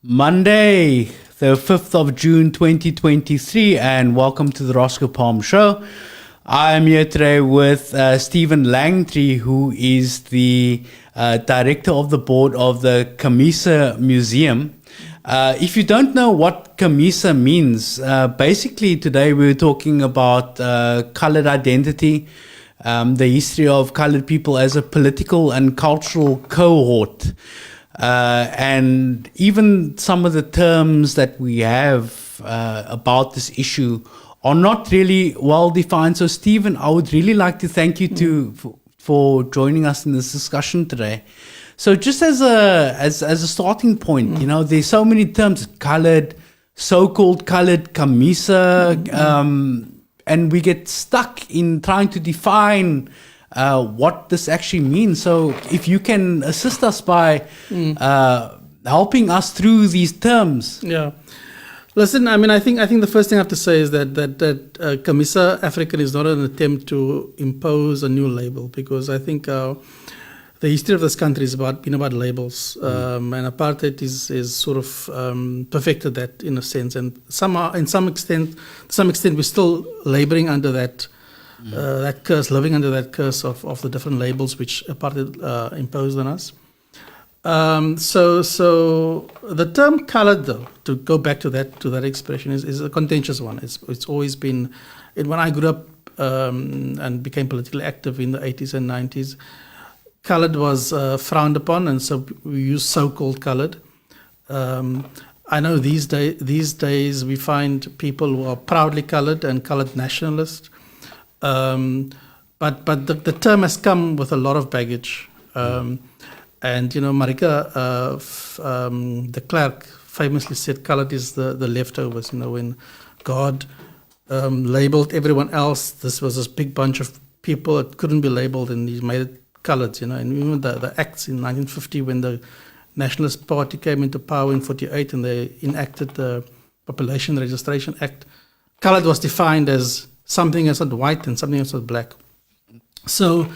Monday, the 5th of June 2023, and welcome to the Roscoe Palm Show. I am here today with Stephen Langtry, who is the director of the board of the Camissa Museum. If you don't know what Camissa means, basically today we're talking about colored identity, the history of colored people as a political and cultural cohort. And even some of the terms that we have about this issue are not really well defined. So, Stephen, I would really like to thank you for joining us in this discussion today. So, just as a starting point, you know, there's so many terms: colored, so-called colored, Camissa, and we get stuck in trying to define what this actually means. So if you can assist us by helping us through these terms. Yeah. Listen, I mean, I think the first thing I have to say is that Camissa African is not an attempt to impose a new label, because I think the history of this country is been about labels, and apartheid is sort of perfected that in a sense, and somehow, to some extent, we're still laboring under that curse, living under that curse of the different labels which apartheid imposed on us. So the term colored, though, to go back to that expression, is a contentious one. It's always been, when I grew up and became politically active in the 80s and 90s, colored was frowned upon, and so we use so-called colored. I know these days we find people who are proudly colored and colored nationalists. But the term has come with a lot of baggage. And, you know, Marika de Klerk famously said colored is the leftovers. You know, when God labeled everyone else, this was this big bunch of people that couldn't be labeled, and he made it colored, you know. And even the acts in 1950, when the Nationalist Party came into power in 48 and they enacted the Population Registration Act, colored was defined as something that's not white and something that's not black. So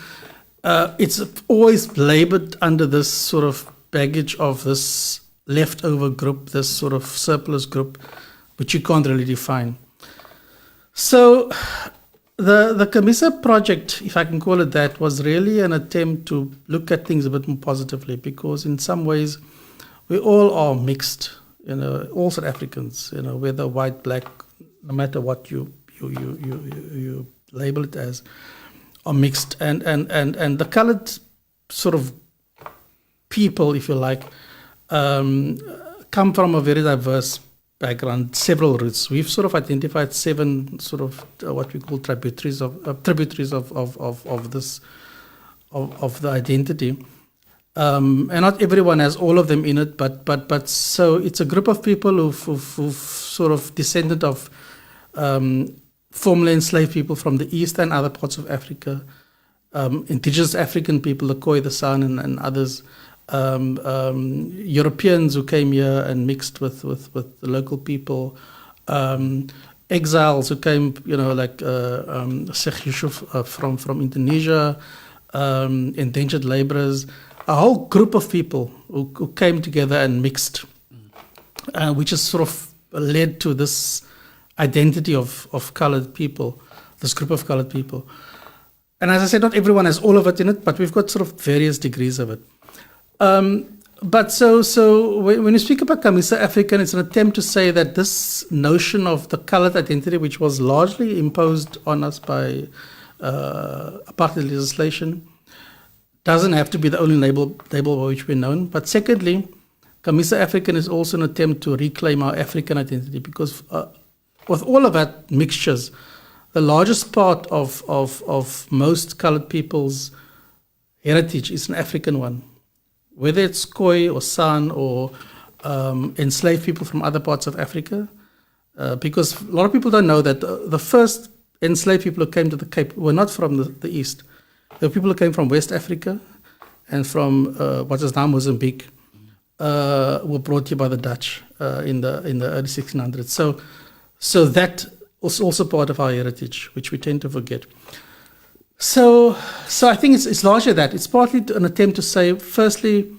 it's always labored under this sort of baggage of this leftover group, this sort of surplus group, which you can't really define. So the Camissa project, if I can call it that, was really an attempt to look at things a bit more positively, because in some ways we all are mixed, you know, all South Africans, you know, whether white, black, no matter what you label it as, are mixed, and the colored sort of people, if you like, come from a very diverse background, several roots. We've sort of identified 7 sort of what we call tributaries of this of the identity, and not everyone has all of them in it, but so it's a group of people who've sort of descended of formerly enslaved people from the East and other parts of Africa, indigenous African people, the Khoi, the San, and others, Europeans who came here and mixed with the local people, exiles who came, you know, like Sheikh Yusuf from Indonesia, indentured laborers, a whole group of people who came together and mixed, which has sort of led to this identity of colored people, this group of colored people. And as I said, not everyone has all of it in it, but we've got sort of various degrees of it. But so when you speak about Camissa African, it's an attempt to say that this notion of the colored identity, which was largely imposed on us by apartheid legislation, doesn't have to be the only label by which we're known. But secondly, Camissa African is also an attempt to reclaim our African identity, because with all of that mixtures, the largest part of most colored people's heritage is an African one. Whether it's Khoi or San or enslaved people from other parts of Africa, because a lot of people don't know that the first enslaved people who came to the Cape were not from the East. They were people who came from West Africa and from what is now Mozambique, were brought here by the Dutch in the early 1600s. So that was also part of our heritage, which we tend to forget. So I think it's largely that. It's partly an attempt to say, firstly,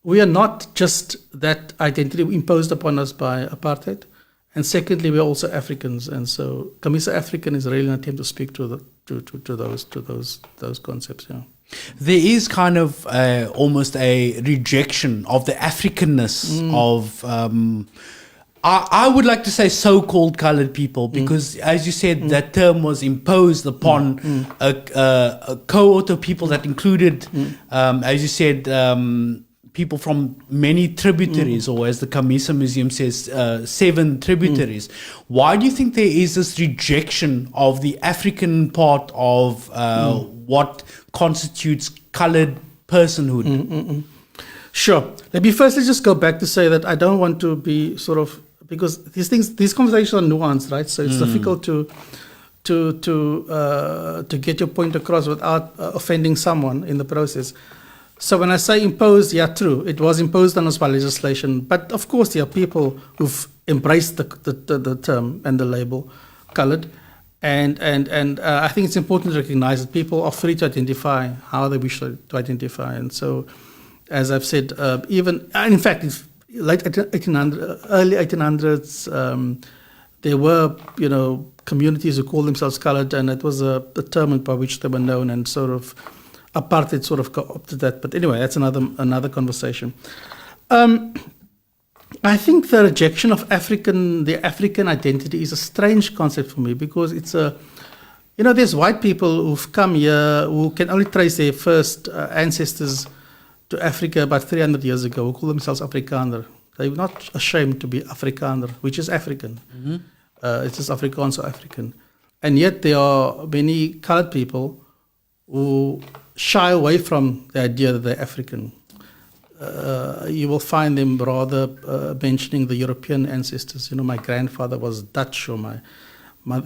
we are not just that identity imposed upon us by apartheid. And secondly, we're also Africans. And so Camissa African is really an attempt to speak to those concepts. Yeah. There is kind of almost a rejection of the Africanness of, I would like to say so-called colored people, because as you said, that term was imposed upon a cohort of people that included, as you said, people from many tributaries, or as the Camissa Museum says, 7 tributaries. Why do you think there is this rejection of the African part of what constitutes colored personhood? Sure. Let me firstly just go back to say that I don't want to be sort of, because these conversations are nuanced, right? So it's difficult to get your point across without offending someone in the process. So when I say imposed, yeah, true, it was imposed on us by legislation. But of course, there are people who've embraced the term and the label colored. And I think it's important to recognize that people are free to identify how they wish to identify. And so, as I've said, even, and in fact, it's late 1800s, early 1800s, there were, communities who called themselves colored, and it was a term by which they were known, and sort of apartheid sort of co-opted that. But anyway, that's another conversation. I think the rejection of the African identity is a strange concept for me, because it's there's white people who've come here who can only trace their first ancestors to Africa about 300 years ago, who call themselves Afrikaner. They're not ashamed to be Afrikaner, which is African. It's just Afrikaans or African. And yet there are many colored people who shy away from the idea that they're African. You will find them rather mentioning the European ancestors. My grandfather was Dutch, or my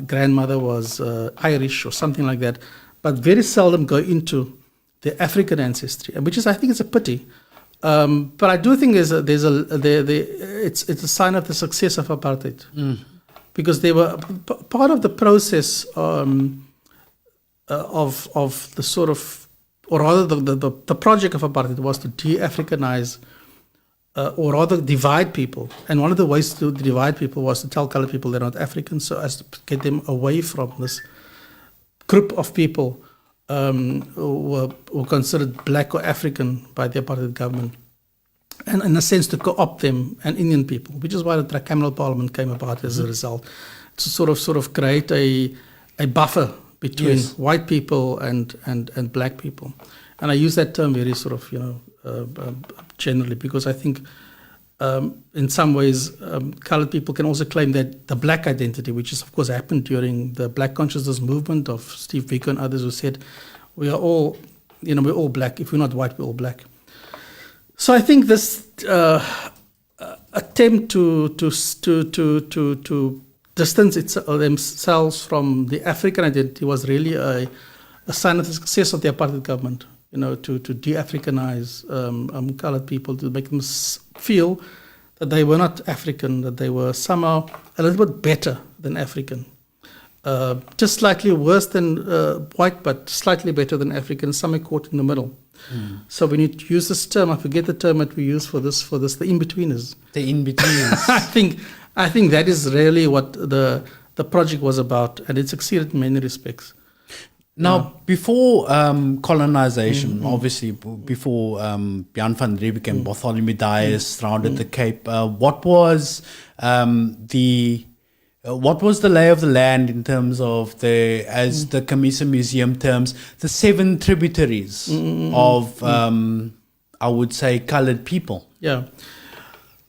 grandmother was Irish, or something like that, but very seldom go into the African ancestry, which is, I think, it's a pity. But I do think it's a sign of the success of apartheid, because they were part of the process of the sort of, or rather the project of apartheid was to de-Africanize, or rather divide people. And one of the ways to divide people was to tell colored people they're not African, so as to get them away from this group of people who were considered black or African by the apartheid government. And in a sense to co-opt them and Indian people, which is why the tricameral parliament came about as a result, to sort of create a buffer between white people and black people. And I use that term very sort of, generally, because I think in some ways colored people can also claim that the black identity, which is of course happened during the black consciousness movement of Steve Biko and others, who said we are all, we're all black. If we're not white, we're all black. So I think this attempt to distance themselves from the African identity was really a sign of the success of the apartheid government, to de-Africanize colored people, to make them feel that they were not African, that they were somehow a little bit better than African. Just slightly worse than white, but slightly better than African, somewhere caught in the middle. So when you use this term, I forget the term that we use for this, the in-betweeners. The in-betweeners. I think that is really what the project was about, and it succeeded in many respects. Now, before colonization, obviously before Jan van Riebeeck and Bartholomew Dias rounded the Cape, what was the lay of the land in terms of as the Camissa Museum terms, the 7 tributaries of, I would say, colored people? Yeah.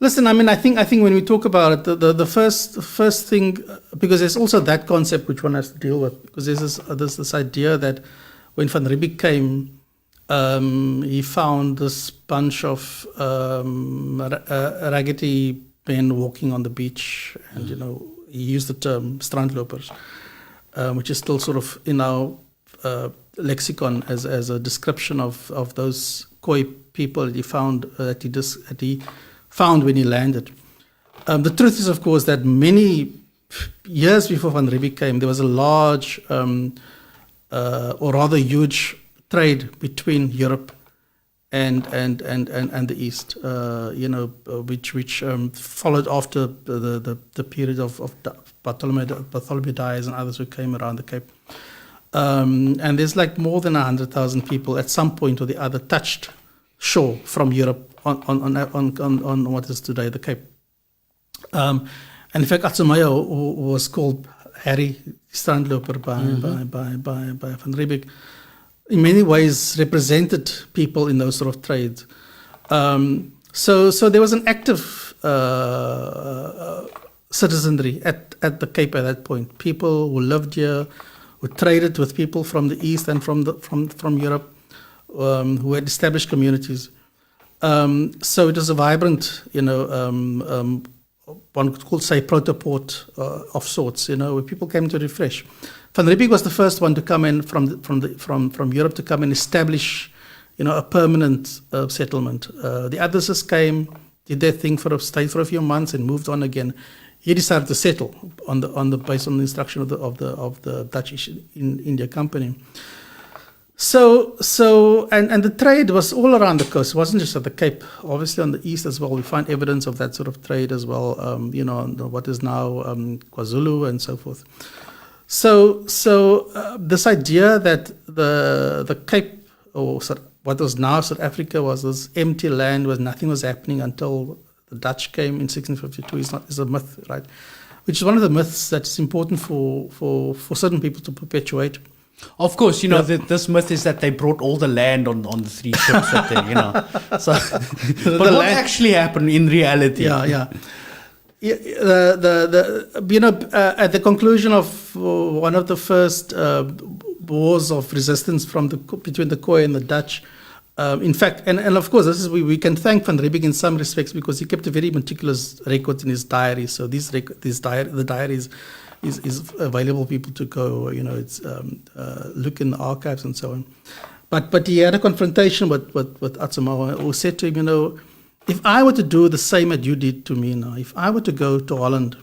Listen, I think when we talk about it, the first thing, because there's also that concept which one has to deal with, because there's this idea that when Van Riebeeck came, he found this bunch of raggedy men walking on the beach, and he used the term strandlopers, which is still sort of in our lexicon as a description of those Khoi people that he found found when he landed. The truth is, of course, that many years before Van Riebeeck came, there was a large, or rather huge, trade between Europe and the East, which followed after the period of Bartholomew Dias and others who came around the Cape. And there's like more than 100,000 people at some point or the other touched shore from Europe on what is today the Cape. And in fact, Ocho Mayo, who was called Harry Strandloper by Van Riebeeck, in many ways represented people in those sort of trades. So there was an active citizenry at the Cape at that point. People who lived here, who traded with people from the East and from Europe, who had established communities. So it was a vibrant, one could say proto-port of sorts, where people came to refresh. Van Riebeeck was the first one to come in from Europe to come and establish, a permanent settlement. The others just came, did their thing stayed for a few months and moved on again. He decided to settle based on the instruction of the Dutch East India Company. So the trade was all around the coast. It wasn't just at the Cape. Obviously, on the east as well, we find evidence of that sort of trade as well. What is now KwaZulu and so forth. So this idea that the Cape, or what was now South Africa, was this empty land where nothing was happening until the Dutch came in 1652 is a myth, right? Which is one of the myths that's important for certain people to perpetuate. Of course, this myth is that they brought all the land on the three ships that they, So, but what actually happened in reality? Yeah. At the conclusion of one of the first wars of resistance between the Khoi and the Dutch, in fact, and of course, this is we can thank Van Riebeeck in some respects because he kept a very meticulous record in his diary. So the diaries is available for people to go, it's look in the archives and so on. But he had a confrontation with Ocho Mayo, who said to him, if I were to do the same that you did to me now, if I were to go to Holland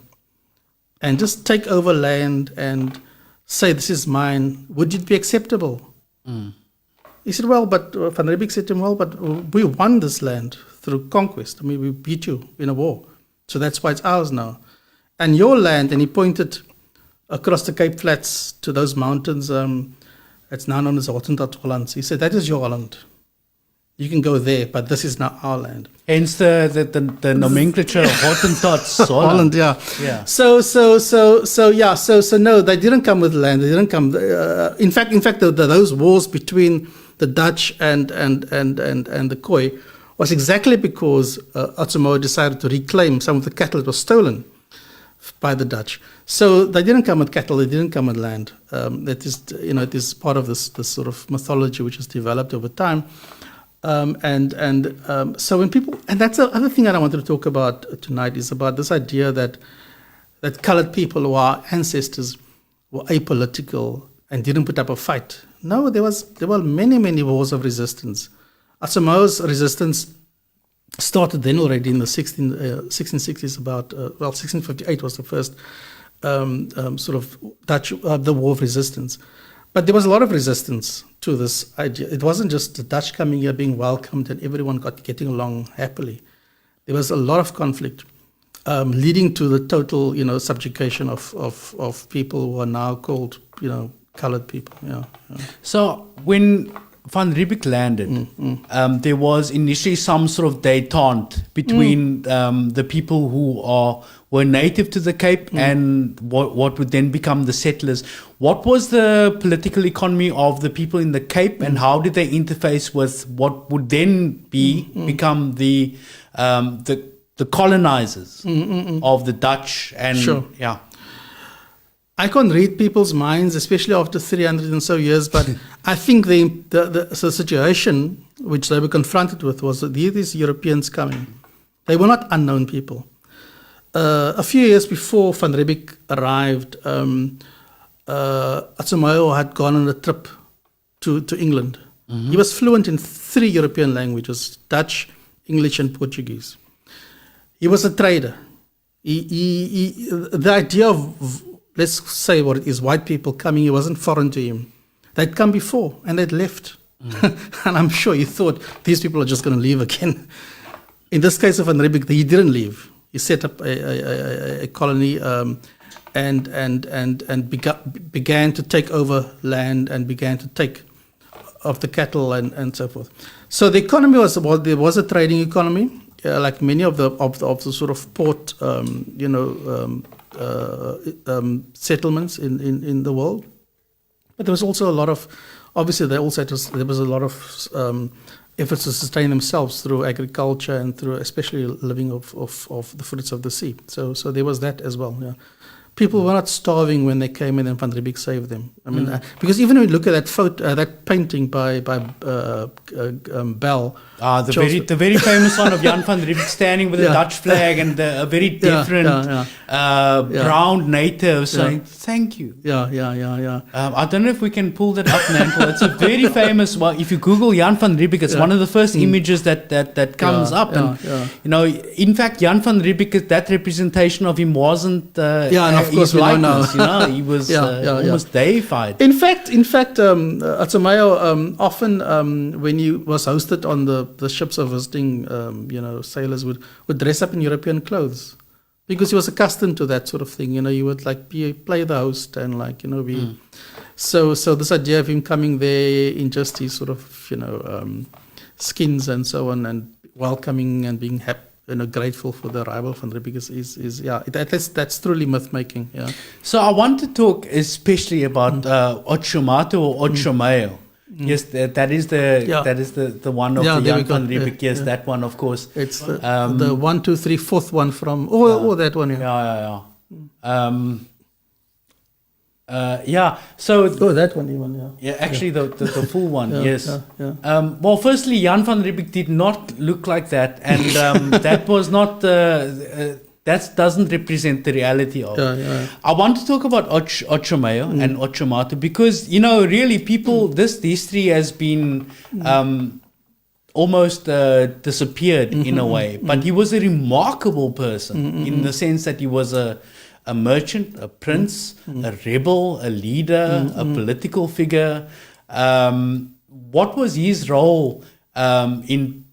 and just take over land and say this is mine, would it be acceptable? Mm. He said, but Van Riebeeck said to him, but we won this land through conquest. I mean, we beat you in a war. So that's why it's ours now. And your land, and he pointed across the Cape Flats to those mountains, it's now known as Hottentot Holland. He said, that is your Holland. You can go there, but this is not our land. Hence the nomenclature of Hottentots Holland, yeah. So no, they didn't come with land. They didn't come. In fact, those wars between the Dutch and the Khoi was exactly because Ocho Mayo decided to reclaim some of the cattle that was stolen by the Dutch. So they didn't come with cattle, they didn't come with land. It is part of this sort of mythology which has developed over time. So when people, and that's the other thing that I wanted to talk about tonight, is about this idea that colored people who are ancestors were apolitical and didn't put up a fight. No, there were many wars of resistance. Ocho Mayo's resistance started then already in the 1660s. 1658 was the first sort of Dutch the war of resistance. But there was a lot of resistance to this idea. It wasn't just the Dutch coming here being welcomed and everyone getting along happily. There was a lot of conflict, leading to the total, subjugation of people who are now called, colored people. Yeah. So when Van Riebeeck landed, there was initially some sort of détente between the people who were native to the Cape and what would then become the settlers. What was the political economy of the people in the Cape, and how did they interface with what would then become the colonizers of the Dutch? And sure. Yeah. I can't read people's minds, especially after 300 and so years, but I think the situation which they were confronted with was that these Europeans coming. They were not unknown people. A few years before Van Riebeeck arrived, Ocho Mayo had gone on a trip to England. Mm-hmm. He was fluent in 3 European languages, Dutch, English, and Portuguese. He was a trader. The idea of, let's say what it is, white people coming, it wasn't foreign to him. They'd come before and they'd left. And I'm sure he thought these people are just going to leave again. In this case of Van Riebeeck, he didn't leave. He set up a colony and began to take over land and began to take of the cattle and so forth. So the economy was, well, there was a trading economy, like many of the sort of port, settlements in the world. But there was also a lot of, obviously, there was a lot of efforts to sustain themselves through agriculture and through especially living of the fruits of the sea. So there was that as well. Yeah. People were not starving when they came in and Van Riebeeck saved them. I mean, because even when you look at that photo, that painting by Bell. The very famous one of Jan van Riebeeck standing with a Dutch flag and a very different brown native saying, thank you. I don't know if we can pull that up, Nankel. It's a very famous one. If you Google Jan van Riebeeck, it's one of the first images that comes up. In fact, Jan van Riebeeck, that representation of him wasn't of course, his likeness. He was almost deified. In fact, Ocho Mayo often when he was hosted on the ships of visiting, sailors would dress up in European clothes because he was accustomed to that sort of thing. He would play the host and be. So this idea of him coming there in just his sort of skins and so on and welcoming and being happy. Grateful for the arrival of Van Riebeeck that's truly myth making. Yeah. So I want to talk especially about Ocho Mayo or Ocho Mayo. Yes, that is the one of the Jan van Riebeeck. Yes, that one, of course. It's the 1, 2, 3, 4th one from that one. So that one even. Actually, the full one. Yes. Well, firstly, Jan van Riebeeck did not look like that, and that was not. That doesn't represent the reality of. I want to talk about Ocho Mayo and Ocho Mayo because really people. This history has been almost disappeared in a way, but he was a remarkable person in the sense that he was a merchant, a prince, a rebel, a leader, a political figure. What was his role in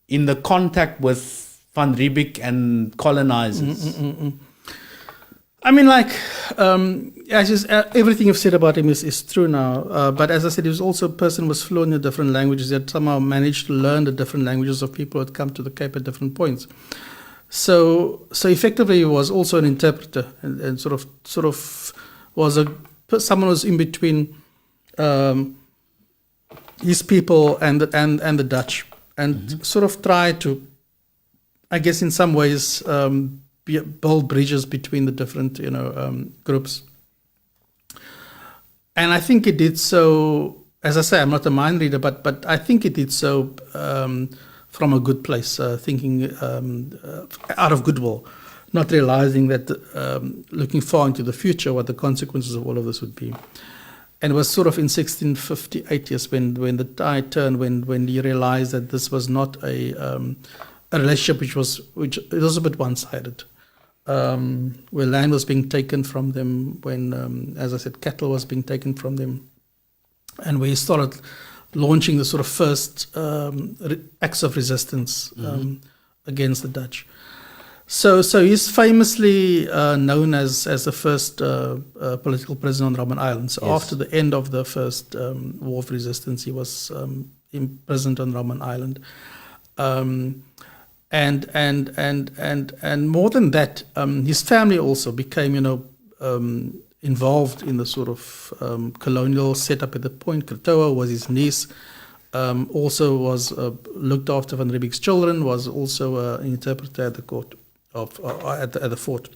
the contact with Van Riebeeck and colonizers? I mean, everything you've said about him is true now. But as I said, he was also a person who was fluent in different languages. He had somehow managed to learn the different languages of people who had come to the Cape at different points. So effectively, he was also an interpreter, and sort of was someone who was in between his people and the Dutch, and sort of tried to, I guess, in some ways, build bridges between the different groups. And I think he did so. As I say, I'm not a mind reader, but I think he did so. From a good place, thinking out of goodwill, not realizing that looking far into the future, what the consequences of all of this would be. And it was sort of in 1658, yes, when the tide turned, when he realized that this was not a relationship which it was a bit one-sided, where land was being taken from them, when, as I said, cattle was being taken from them, and where he started launching the sort of first acts of resistance against the Dutch. So he's famously known as the first political prisoner on Robben Island. So after the end of the first war of resistance, he was imprisoned on Robben Island. And more than that, his family also became, involved in the sort of colonial setup at the point. Kratoa was his niece, also was looked after Van Riebeeck's children, was also an interpreter at the court at the fort.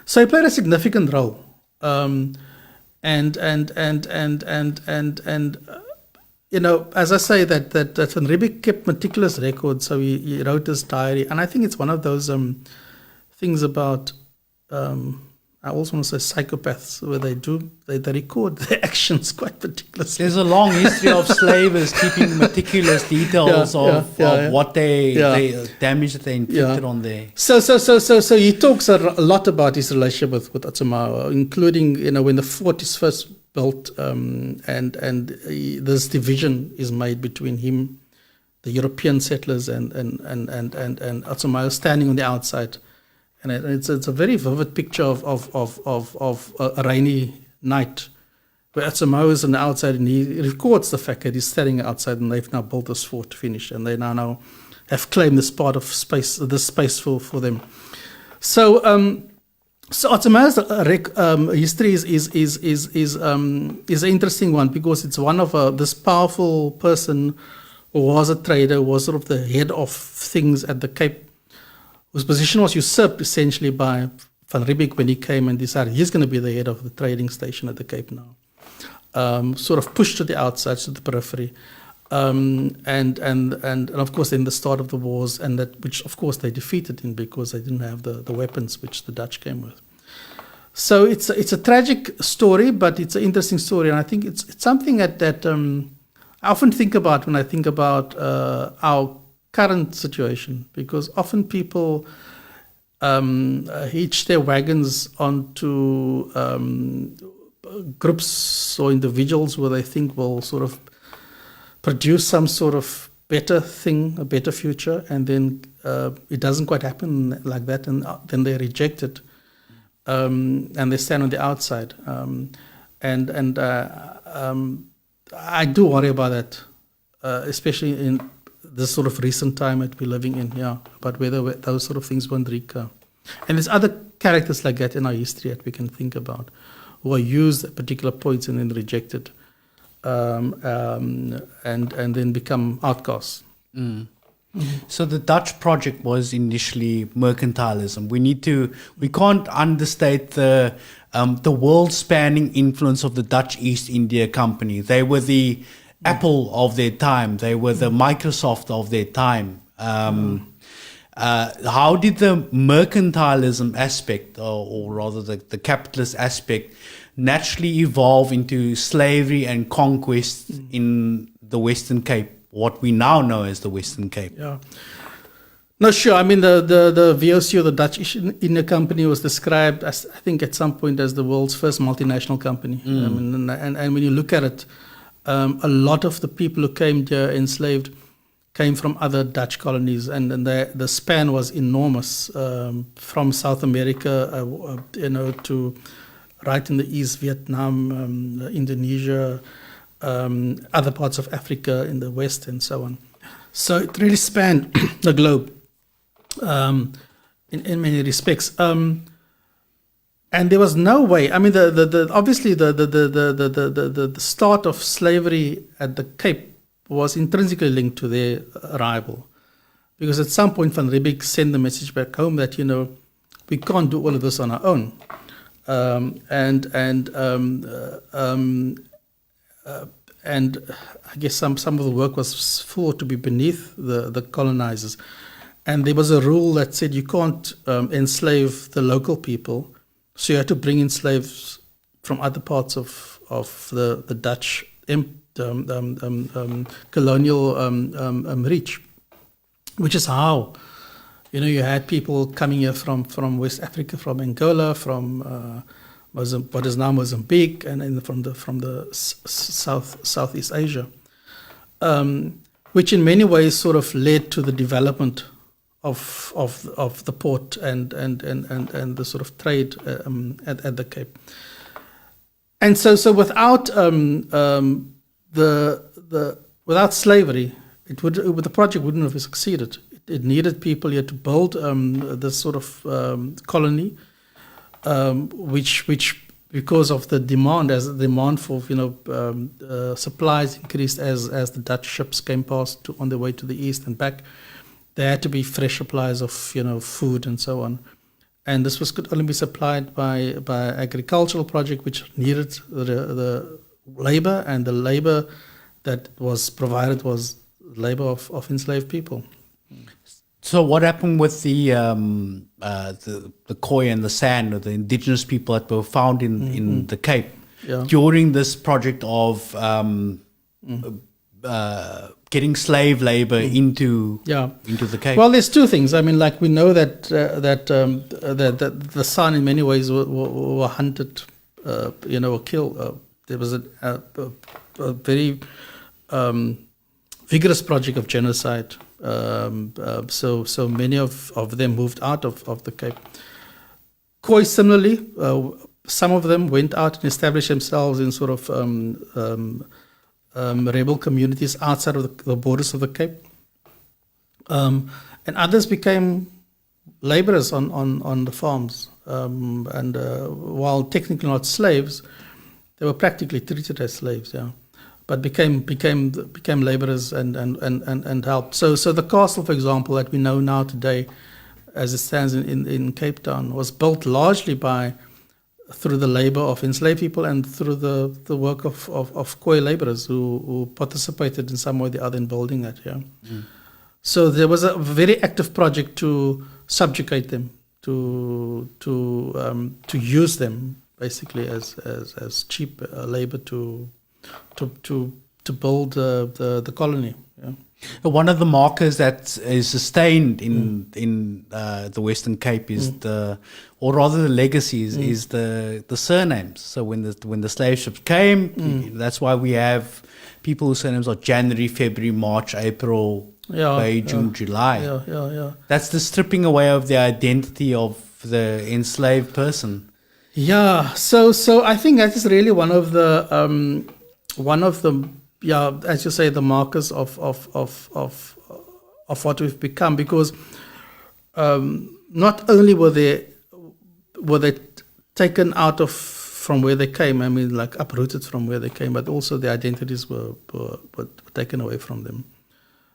So he played a significant role, and as I say, that Van Riebeeck kept meticulous records. So he wrote his diary, and I think it's one of those things about. I also want to say psychopaths, where they record their actions quite meticulously. There's a long history of slavers keeping meticulous details of what they damage that they inflicted on their. So he talks a lot about his relationship with Ocho Mayo, including when the fort is first built, and this division is made between him, the European settlers, and Ocho Mayo standing on the outside, and it's a very vivid picture of a rainy night, where Ocho Mayo is on the outside, and he records the fact that he's standing outside, and they've now built this fort finished, and they now have claimed this part of space, this space for them. So Ocho Mayo's history is an interesting one, because it's one of this powerful person who was a trader, was sort of the head of things at the Cape, whose position was usurped essentially by Van Riebeeck when he came and decided he's going to be the head of the trading station at the Cape now. Sort of pushed to the outside, to the periphery. And of course then the start of the wars, and that which of course they defeated him because they didn't have the weapons which the Dutch came with. So it's a tragic story, but it's an interesting story, and I think it's something that I often think about when I think about our current situation, because often people hitch their wagons onto groups or individuals where they think will sort of produce some sort of better thing, a better future, and then it doesn't quite happen like that, and then they reject it, and they stand on the outside. I do worry about that, especially in this sort of recent time that we're living in, about whether those sort of things won't recur. And there's other characters like that in our history that we can think about, who are used at particular points and then rejected. And then become outcasts. So the Dutch project was initially mercantilism. We can't understate the world-spanning influence of the Dutch East India Company. They were the Apple of their time. They were the Microsoft of their time. How did the mercantilism aspect, or rather the capitalist aspect, naturally evolve into slavery and conquest in the Western Cape, what we now know as the Western Cape? Yeah. No, sure. I mean, the VOC, or the Dutch East India Company, was described as, I think, at some point as the world's first multinational company. I mean, and when you look at it, a lot of the people who came here enslaved came from other Dutch colonies, and the span was enormous, from South America, to right in the east, Vietnam, Indonesia, other parts of Africa in the west, and so on. So it really spanned the globe in many respects. And there was no way. I mean, obviously the start of slavery at the Cape was intrinsically linked to their arrival, because at some point Van Riebeeck sent the message back home that we can't do all of this on our own. And I guess some of the work was thought to be beneath the colonizers, and there was a rule that said you can't enslave the local people, so you had to bring in slaves from other parts of the Dutch colonial reach, which is how you had people coming here from West Africa, from Angola, from what is now Mozambique, and from the Southeast Asia, which in many ways sort of led to the development of the port and the sort of trade at the Cape. And so without without slavery, the project wouldn't have succeeded. It needed people here to build this sort of colony. Which because of the demand, as the demand for supplies increased as the Dutch ships came past on their way to the east and back, there had to be fresh supplies of food and so on, and this could only be supplied by agricultural project, which needed the labor, and the labor that was provided was labor of enslaved people. So what happened with the koi and the sand, or the indigenous people that were found in the Cape during this project of getting slave labor into the Cape? Well, there's two things. I mean, like we know that the San in many ways were hunted, or killed, there was a very vigorous project of genocide. So many of them moved out of the Cape. Khoi similarly, some of them went out and established themselves in sort of rebel communities outside of the borders of the Cape. And others became laborers on the farms. And while technically not slaves, they were practically treated as slaves, yeah. But became laborers and helped. So the castle, for example, that we know now today, as it stands in Cape Town, was built largely through the labor of enslaved people and through the work of Khoi laborers who participated in some way or the other in building that. Yeah. Mm. So there was a very active project to subjugate them, to use them basically as cheap labor to build the colony. Yeah. One of the markers that is sustained in the Western Cape is the legacies is the surnames. So when the slave ships came, that's why we have people whose surnames are January, February, March, April, May, June, July. Yeah. That's the stripping away of the identity of the enslaved person. Yeah. So I think that is really one of the as you say, the markers of what we've become, because not only were they taken out of from where they came, I mean, like uprooted from where they came, but also their identities were taken away from them.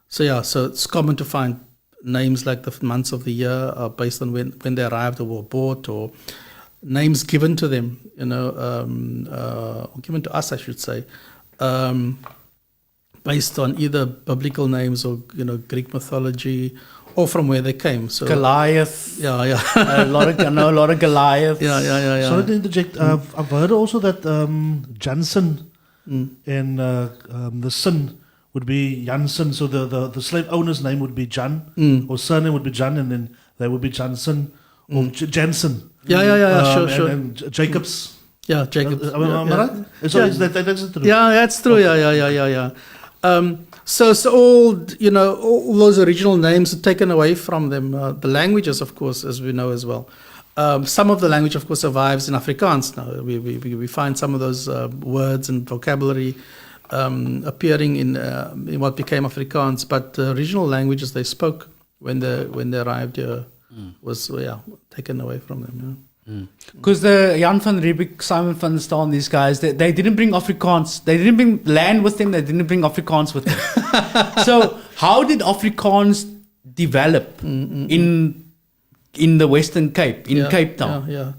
So so it's common to find names like the months of the year based on when they arrived or were bought, or names given to them, given to us, I should say. Based on either biblical names or Greek mythology, or from where they came. So Goliath. Yeah. a lot of Goliaths. Yeah. Sorry to interject. I've heard also that Jansen and the son would be Jansen. So the slave owner's name would be Jan, or surname would be Jan, and then they would be Jansen or Jensen. Yeah. Sure. And Jacobs. Yeah, Jacob. Am I right? So is that's true? Yeah, that's true. Okay. Yeah. So all all those original names are taken away from them. The languages, of course, as we know as well. Some of the language, of course, survives in Afrikaans now. We find some of those words and vocabulary appearing in what became Afrikaans. But the original languages they spoke when they arrived here was taken away from them. Yeah. Because the Jan van Riebeeck, Simon van der Staal, these guys, they didn't bring Afrikaans. They didn't bring land with them. They didn't bring Afrikaans with them. So how did Afrikaans develop in the Western Cape, in Cape Town? Yeah.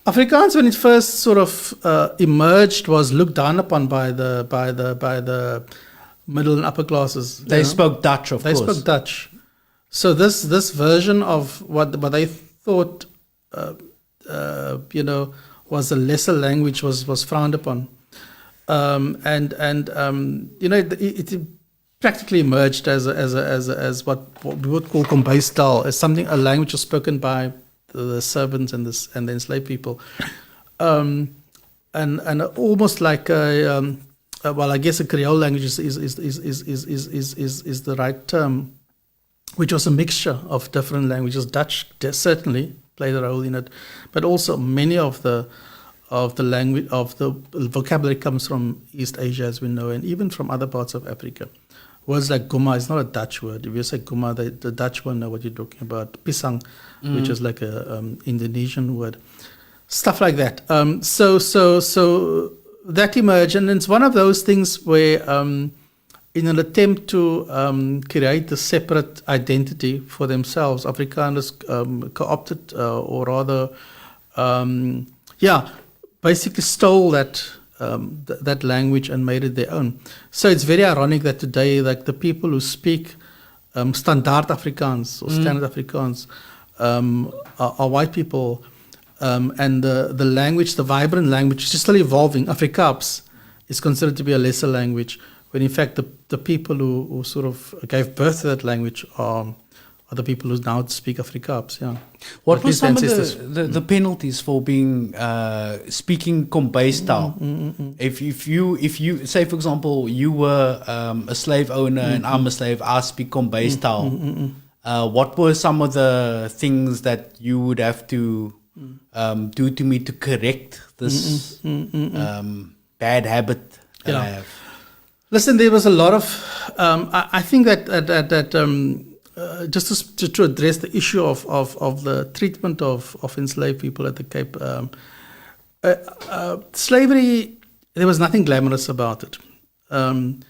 Afrikaans, when it first sort of emerged, was looked down upon by the middle and upper classes. They spoke Dutch, of course. They spoke Dutch. So this version of what they thought. Was a lesser language was frowned upon, it practically emerged as what we would call Kombuisstaal, as a language was spoken by the servants and the enslaved people, and almost like I guess a Creole language is the right term, which was a mixture of different languages. Dutch certainly played a role in it, but also many of the language of the vocabulary comes from East Asia, as we know, and even from other parts of Africa. Words like guma is not a Dutch word. If you say guma, the Dutch will know what you're talking about. Pisang, which is like a Indonesian word, stuff like that. So that emerged, and it's one of those things where, in an attempt to create a separate identity for themselves, Afrikaners co-opted, or rather, basically stole that language and made it their own. So it's very ironic that today, like the people who speak Standaard Afrikaans or Standard Afrikaans are white people, and the language, the vibrant language, which is still evolving, Afrikaans, is considered to be a lesser language, when in fact the people who sort of gave birth to that language are the people who now speak Afrikaans. Yeah. What At were least some of ancestors. the penalties for being speaking Kombai style? If you say, for example, you were a slave owner and I'm a slave, I speak Kombai style. What were some of the things that you would have to do to me to correct this bad habit that I have? Listen, there was a lot of. I think that just to address the issue of the treatment of enslaved people at the Cape, slavery, there was nothing glamorous about it, and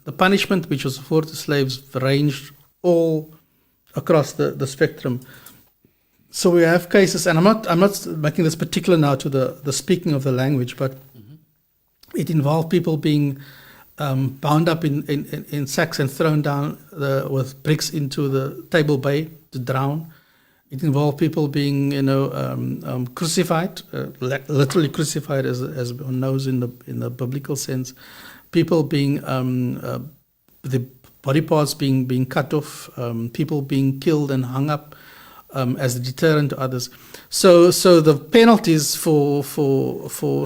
the punishment which was afforded to slaves ranged all across the spectrum. So we have cases, and I'm not making this particular now to the speaking of the language, but it involved people being bound up in sacks and thrown down with bricks into the Table Bay to drown. It involved people being, crucified, literally crucified, as one knows in the biblical sense. People being the body parts being cut off, people being killed and hung up as a deterrent to others. So the penalties for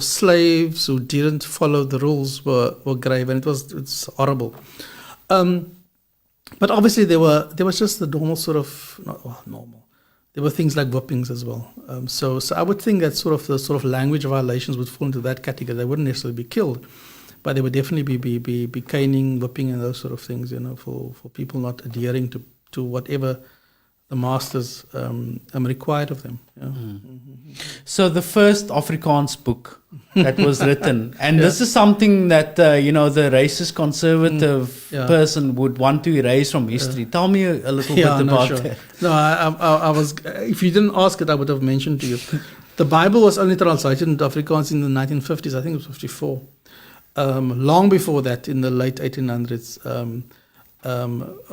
slaves who didn't follow the rules were grave, and it's horrible. But obviously there was just the normal sort of normal. There were things like whippings as well. So I would think that the sort of language violations would fall into that category. They wouldn't necessarily be killed, but they would definitely be caning, whipping, and those sort of things. For people not adhering to whatever the masters required of them. Yeah. So the first Afrikaans book that was written, and this is something that the racist conservative person would want to erase from history. Tell me a little bit about that. No, I was. If you didn't ask it, I would have mentioned to you. The Bible was only translated into Afrikaans in the 1950s. I think it was 54. Long before that, in the late 1800s,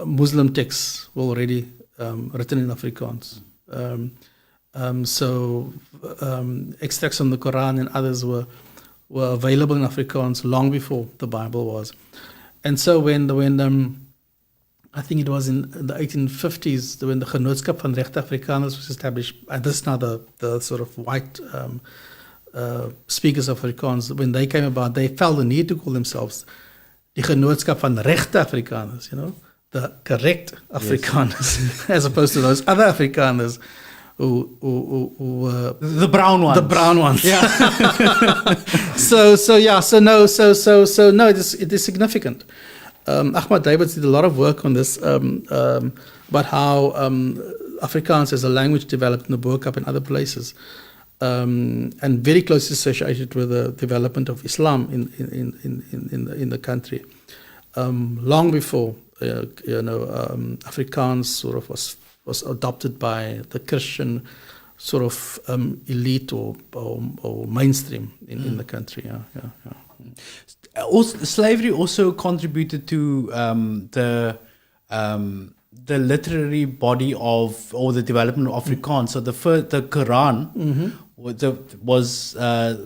Muslim texts were already written in Afrikaans. So extracts from the Quran and others were available in Afrikaans long before the Bible was. And so when I think it was in the 1850s when the Genootskap van Regte Afrikaners was established, and this is now the sort of white speakers of Afrikaans, when they came about, they felt the need to call themselves the Genootskap van Regte Afrikaners, the correct Afrikaners, as opposed to those other Afrikaners who were the brown ones. The brown ones. Yeah. No, it is significant. Ahmad Davids did a lot of work on this, about how Afrikaans as a language developed in the Boerkaap and other places, and very closely associated with the development of Islam in the country. Long before Afrikaans sort of was adopted by the Christian sort of elite or mainstream in the country. Yeah. Also, slavery also contributed to the literary body or the development of Afrikaans. So the Quran was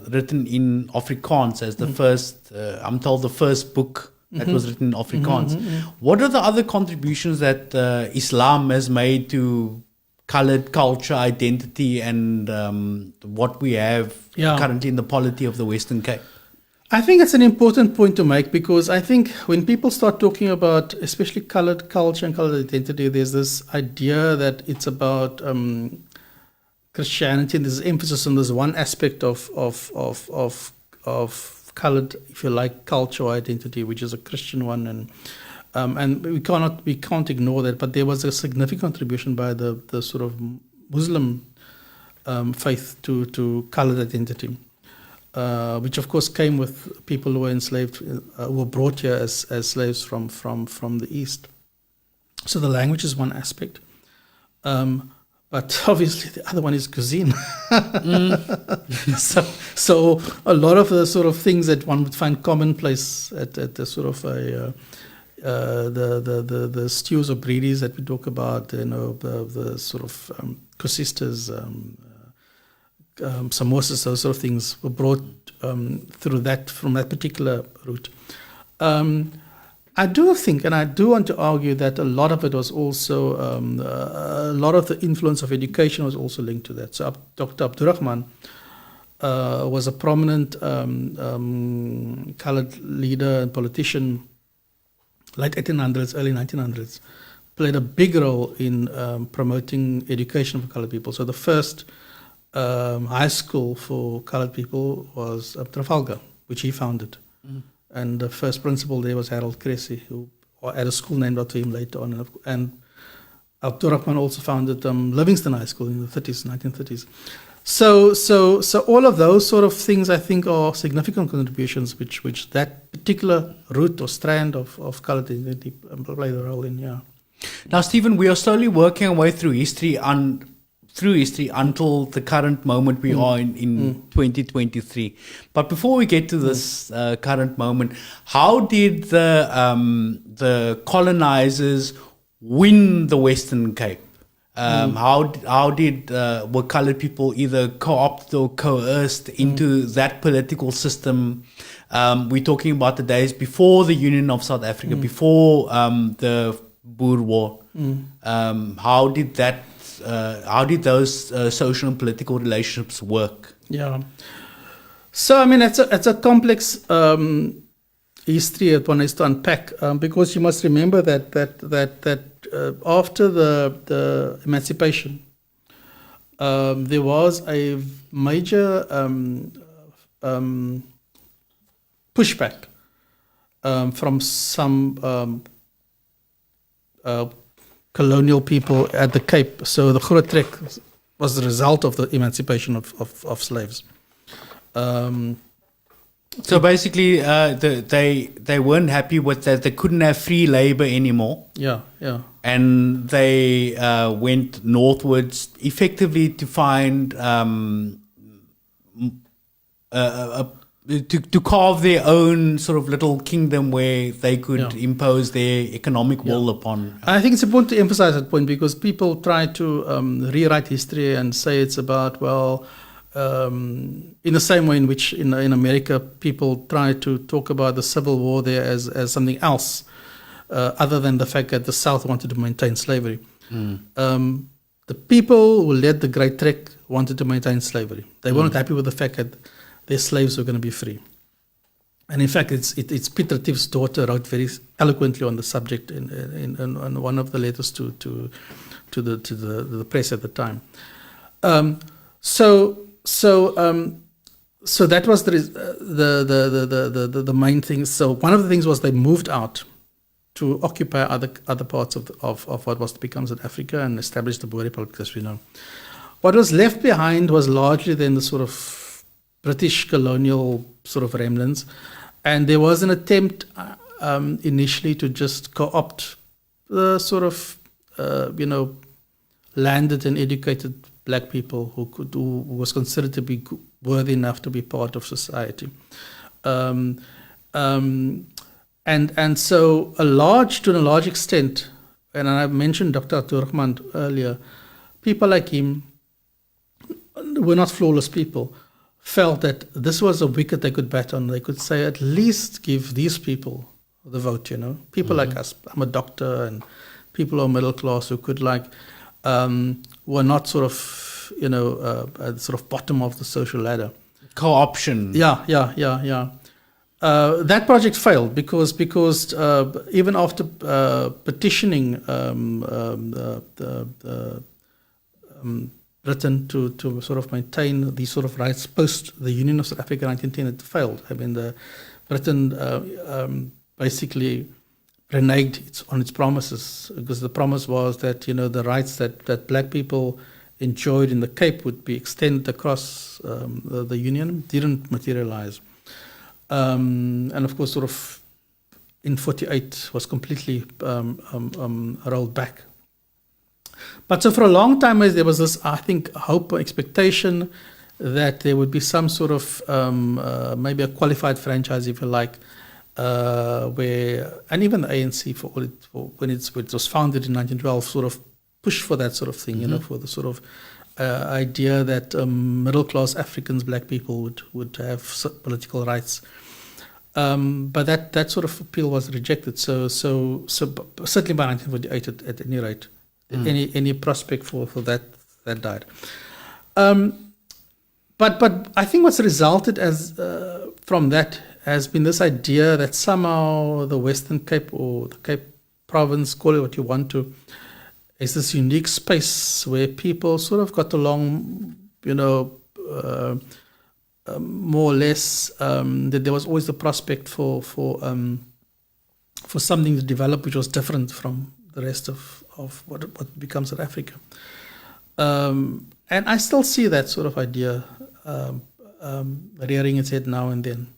written in Afrikaans as the first. I'm told the first book that was written in Afrikaans. What are the other contributions that Islam has made to colored culture, identity, and what we have currently in the polity of the Western Cape? I think it's an important point to make, because I think when people start talking about especially colored culture and colored identity, there's this idea that it's about Christianity, and there's emphasis on this one aspect of colored, if you like, culture or identity, which is a Christian one, and we can't ignore that. But there was a significant contribution by the sort of Muslim faith to colored identity, which of course came with people who were enslaved, who were brought here as slaves from the East. So the language is one aspect. But obviously the other one is cuisine. So a lot of the sort of things that one would find commonplace at the sort of the stews or breedies that we talk about, the sort of kusistas, samosas, those sort of things were brought from that particular route. I do think, and I do want to argue that a lot of it was also, a lot of the influence of education was also linked to that. So Dr. Abdurrahman was a prominent colored leader and politician, late 1800s, early 1900s, played a big role in promoting education for colored people. So the first high school for colored people was Trafalgar, which he founded. And the first principal there was Harold Cressy, who had a school named after him later on. And Abdurrahman also founded Livingston High School in the 1930s. So all of those sort of things, I think, are significant contributions which that particular root or strand of colored identity played a role in. Yeah. Now, Stephen, we are slowly working our way through history until the current moment we are in 2023. But before we get to this current moment, how did the colonizers win the Western Cape? How did were colored people either co-opted or coerced into that political system? We're talking about the days before the Union of South Africa, before the Boer War. How did those social and political relationships work? Yeah. So I mean, it's a complex history that one has to unpack, because you must remember that after the emancipation, there was a major pushback from some colonial people at the Cape. So the Groot Trek was the result of the emancipation of slaves. So basically, they weren't happy with that. They couldn't have free labor anymore. Yeah. And they went northwards, effectively to find to carve their own sort of little kingdom where they could impose their economic will upon. I think it's important to emphasize that point, because people try to rewrite history and say it's about, in the same way in which in America people try to talk about the Civil War there as something else, other than the fact that the South wanted to maintain slavery. The people who led the Great Trek wanted to maintain slavery. They weren't happy with the fact that their slaves were going to be free. And in fact, it's Peter Retief's daughter wrote very eloquently on the subject in one of the letters to the press at the time. So that was the main thing. So one of the things was they moved out to occupy other parts of what was to become South Africa and establish the Boer Republic as we know. What was left behind was largely then the sort of British colonial sort of remnants, and there was an attempt initially to just co-opt the sort of landed and educated black people who was considered to be worthy enough to be part of society, and so to a large extent, and I mentioned Dr. Abdurrahman earlier, people like him were not flawless people. Felt that this was a wicket they could bat on. They could say, at least give these people the vote, People like us. I'm a doctor, and people who are middle class who could were not sort of, at the sort of bottom of the social ladder. Co-option. Yeah. That project failed because even after petitioning Britain to sort of maintain these sort of rights post the Union of South Africa in 1910, it failed. I mean, Britain basically reneged on its promises, because the promise was that the rights that black people enjoyed in the Cape would be extended across the Union. Didn't materialize, and of course, sort of in 1948 was completely rolled back. But so for a long time, there was this, I think, hope or expectation that there would be some sort of maybe a qualified franchise, if you like, where, and even the ANC when it was founded in 1912, sort of pushed for that sort of thing, for the sort of idea that middle class Africans, black people would have political rights. But that sort of appeal was rejected. So certainly by 1948, at any rate, any prospect for that died. But I think what's resulted from that has been this idea that somehow the Western Cape or the Cape Province, call it what you want to, is this unique space where people sort of got along, more or less. That there was always the prospect for something to develop which was different from the rest of what becomes South Africa. And I still see that sort of idea rearing its head now and then.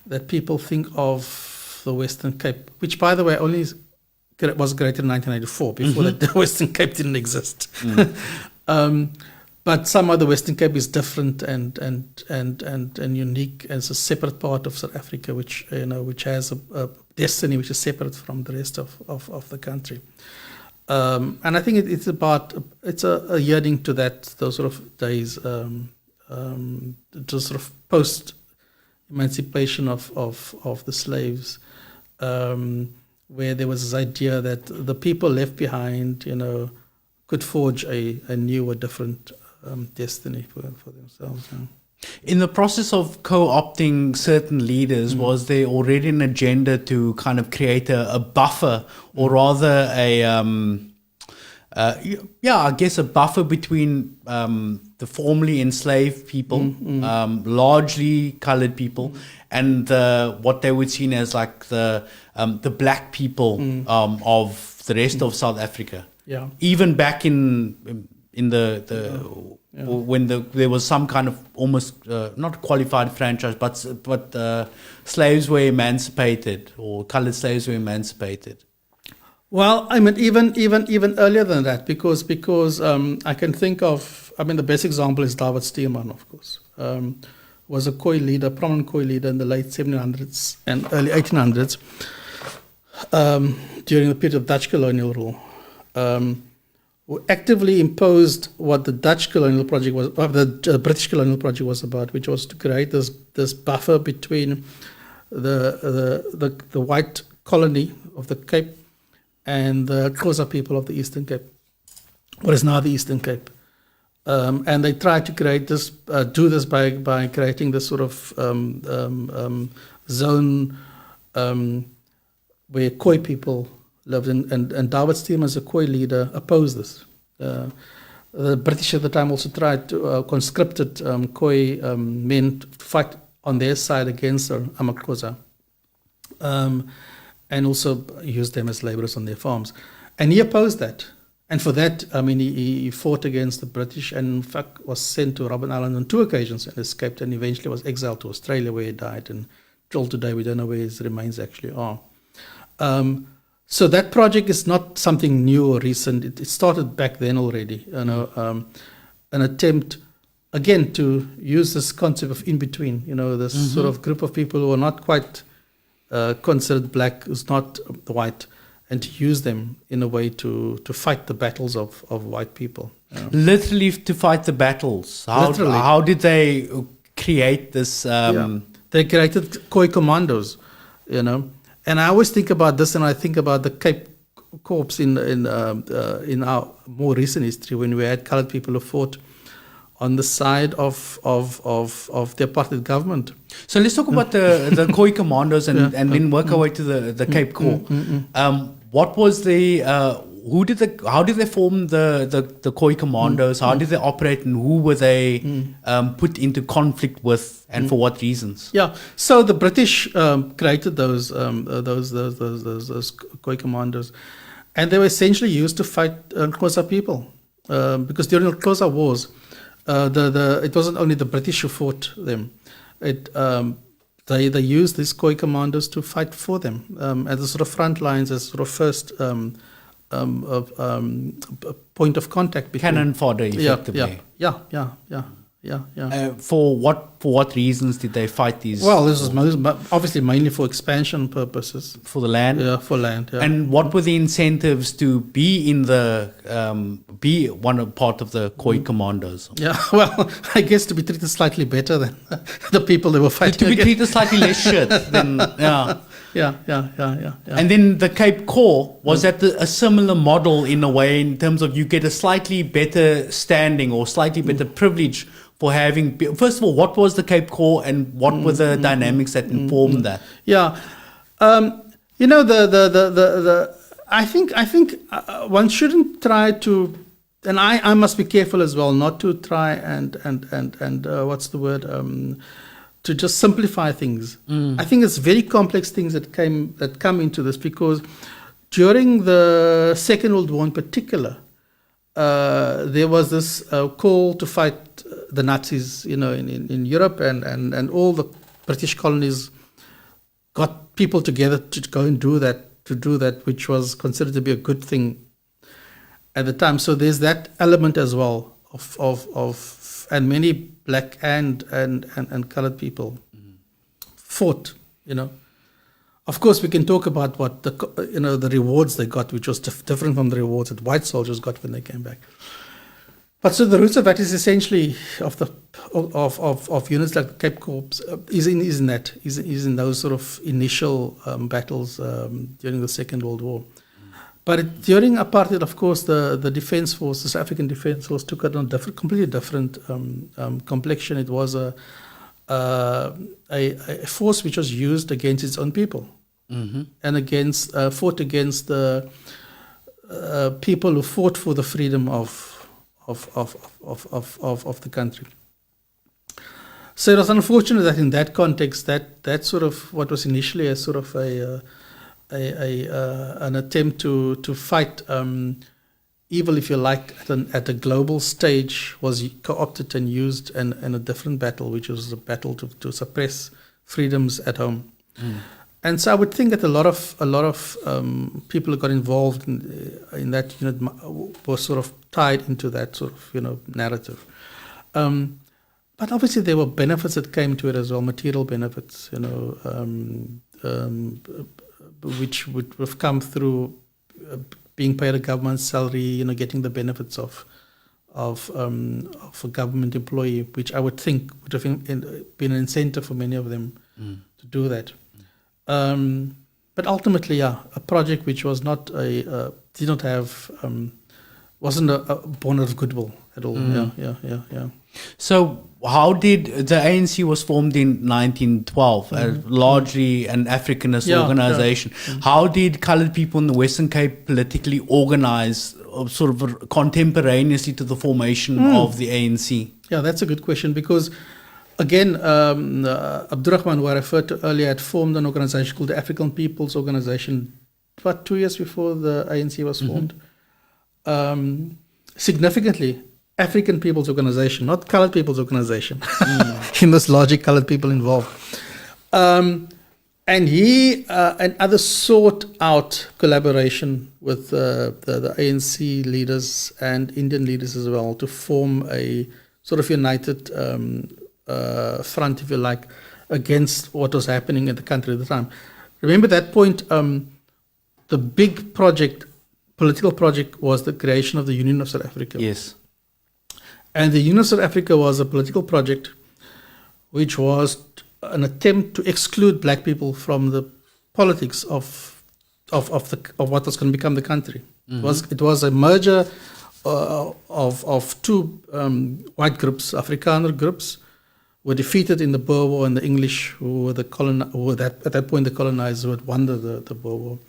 That people think of the Western Cape, which, by the way, only was created in 1984. Before that, the Western Cape didn't exist. But somehow the Western Cape is different and unique as a separate part of South Africa, which has a destiny which is separate from the rest of the country. And I think it's a yearning to those sort of days, just sort of post emancipation of the slaves, where there was this idea that the people left behind, could forge a new or different destiny for themselves. In the process of co-opting certain leaders, was there already an agenda to kind of create a buffer, or rather I guess a buffer between the formerly enslaved people, largely colored people, and what they would see as like the black people of the rest of South Africa? Yeah. Even back in when there was some kind of almost not qualified franchise, but slaves were emancipated, or colored slaves were emancipated. Well, I mean, even earlier than that, because I can think of, the best example is David Steeman, of course, was a Khoi leader, prominent Khoi leader in the late 1700s and early 1800s, during the period of Dutch colonial rule, who actively imposed what the Dutch colonial project was, or the British colonial project was about, which was to create this buffer between the white colony of the Cape and the Xhosa people of the Eastern Cape, what is now the Eastern Cape. And they tried to create this, do this by creating this sort of zone where Khoi people lived. And David Steeman, as a Khoi leader, opposed this. The British at the time also tried to conscripted Khoi men to fight on their side against Amaxhosa. And also used them as laborers on their farms. And he opposed that. And for that, he fought against the British, and in fact was sent to Robben Island on 2 occasions and escaped, and eventually was exiled to Australia, where he died. And till today, we don't know where his remains actually are. So that project is not something new or recent. It started back then already. An attempt, again, to use this concept of in-between, this sort of group of people who are not quite considered black, who's not white, and to use them in a way to fight the battles of white people. Literally to fight the battles. How did they create this? They created Khoi Commandos, And I always think about this, and I think about the Cape Corps in our more recent history, when we had colored people who fought on the side of the apartheid government. So let's talk about the Khoi Commandos and then work our way to the Cape Corps. What was how did they form the Khoi Commandos? How did they operate, and who were they put into conflict with, and for what reasons? Yeah, so the British created those Khoi Commandos, and they were essentially used to fight Xhosa people, because during the Xhosa wars, it wasn't only the British who fought them. They used these Khoi Commandos to fight for them as a sort of front lines, as sort of first point of contact. Cannon fodder, effectively. Yeah. yeah. For what reasons did they fight these? Well, this was obviously mainly for expansion purposes. For the land. Yeah, for land. Yeah. And what were the incentives to be in the part of the Khoi Commandos? Yeah, well, I guess to be treated slightly better than the people they were fighting To be against. treated slightly less shit than Yeah. And then the Cape Corps, was that a similar model in a way, in terms of you get a slightly better standing or slightly better privilege for having... First of all, what was the Cape Corps and what were the dynamics that informed that? Yeah. You know, I think one shouldn't try to, and I must be careful as well not to try and what's the word, to just simplify things. I think it's very complex things that come into this, because during the Second World War in particular, there was this call to fight the Nazis, you know, in Europe, and all the British colonies got people together to go and do that, which was considered to be a good thing at the time. So there's that element as well of and many black and colored people fought, you know. Of course, we can talk about what the rewards they got, which was different from the rewards that white soldiers got when they came back. But so the roots of that is essentially of units like the Cape Corps is in those sort of initial battles during the Second World War. But during apartheid, of course, the defense force, the South African Defense Force, took on a completely different complexion. It was a force which was used against its own people, and fought against the people who fought for the freedom of the country. So it was unfortunate that in that context, that sort of what was initially a sort of an attempt to fight evil, if you like, at a global stage, was co-opted and used in a different battle, which was a battle to suppress freedoms at home. And so I would think that a lot of people who got involved in that unit were sort of tied into that sort of, you know, narrative. But obviously there were benefits that came to it as well, material benefits, you know, which would have come through being paid a government salary, you know, getting the benefits of a government employee, which I would think would have been an incentive for many of them to do that. But ultimately, a project which was not wasn't born of goodwill at all. Yeah. So how did the ANC was formed in 1912, largely an Africanist organization? How did colored people in the Western Cape politically organize sort of contemporaneously to the formation of the ANC? Yeah, that's a good question, because again, Abdurrahman, who I referred to earlier, had formed an organization called the African People's Organization about 2 years before the ANC was formed. Significantly, African People's Organization, not Colored People's Organization, in this logic, colored people involved. And he and others sought out collaboration with the ANC leaders and Indian leaders as well to form a sort of united front, if you like, against what was happening in the country at the time. Remember at that point, the big political project, was the creation of the Union of South Africa. Yes. And the Union of South Africa was a political project which was an attempt to exclude black people from the politics of what was going to become the country. It was a merger of two white groups, Afrikaner groups, were defeated in the Boer War, and the English, who were at that point the colonizers who had won the Boer War.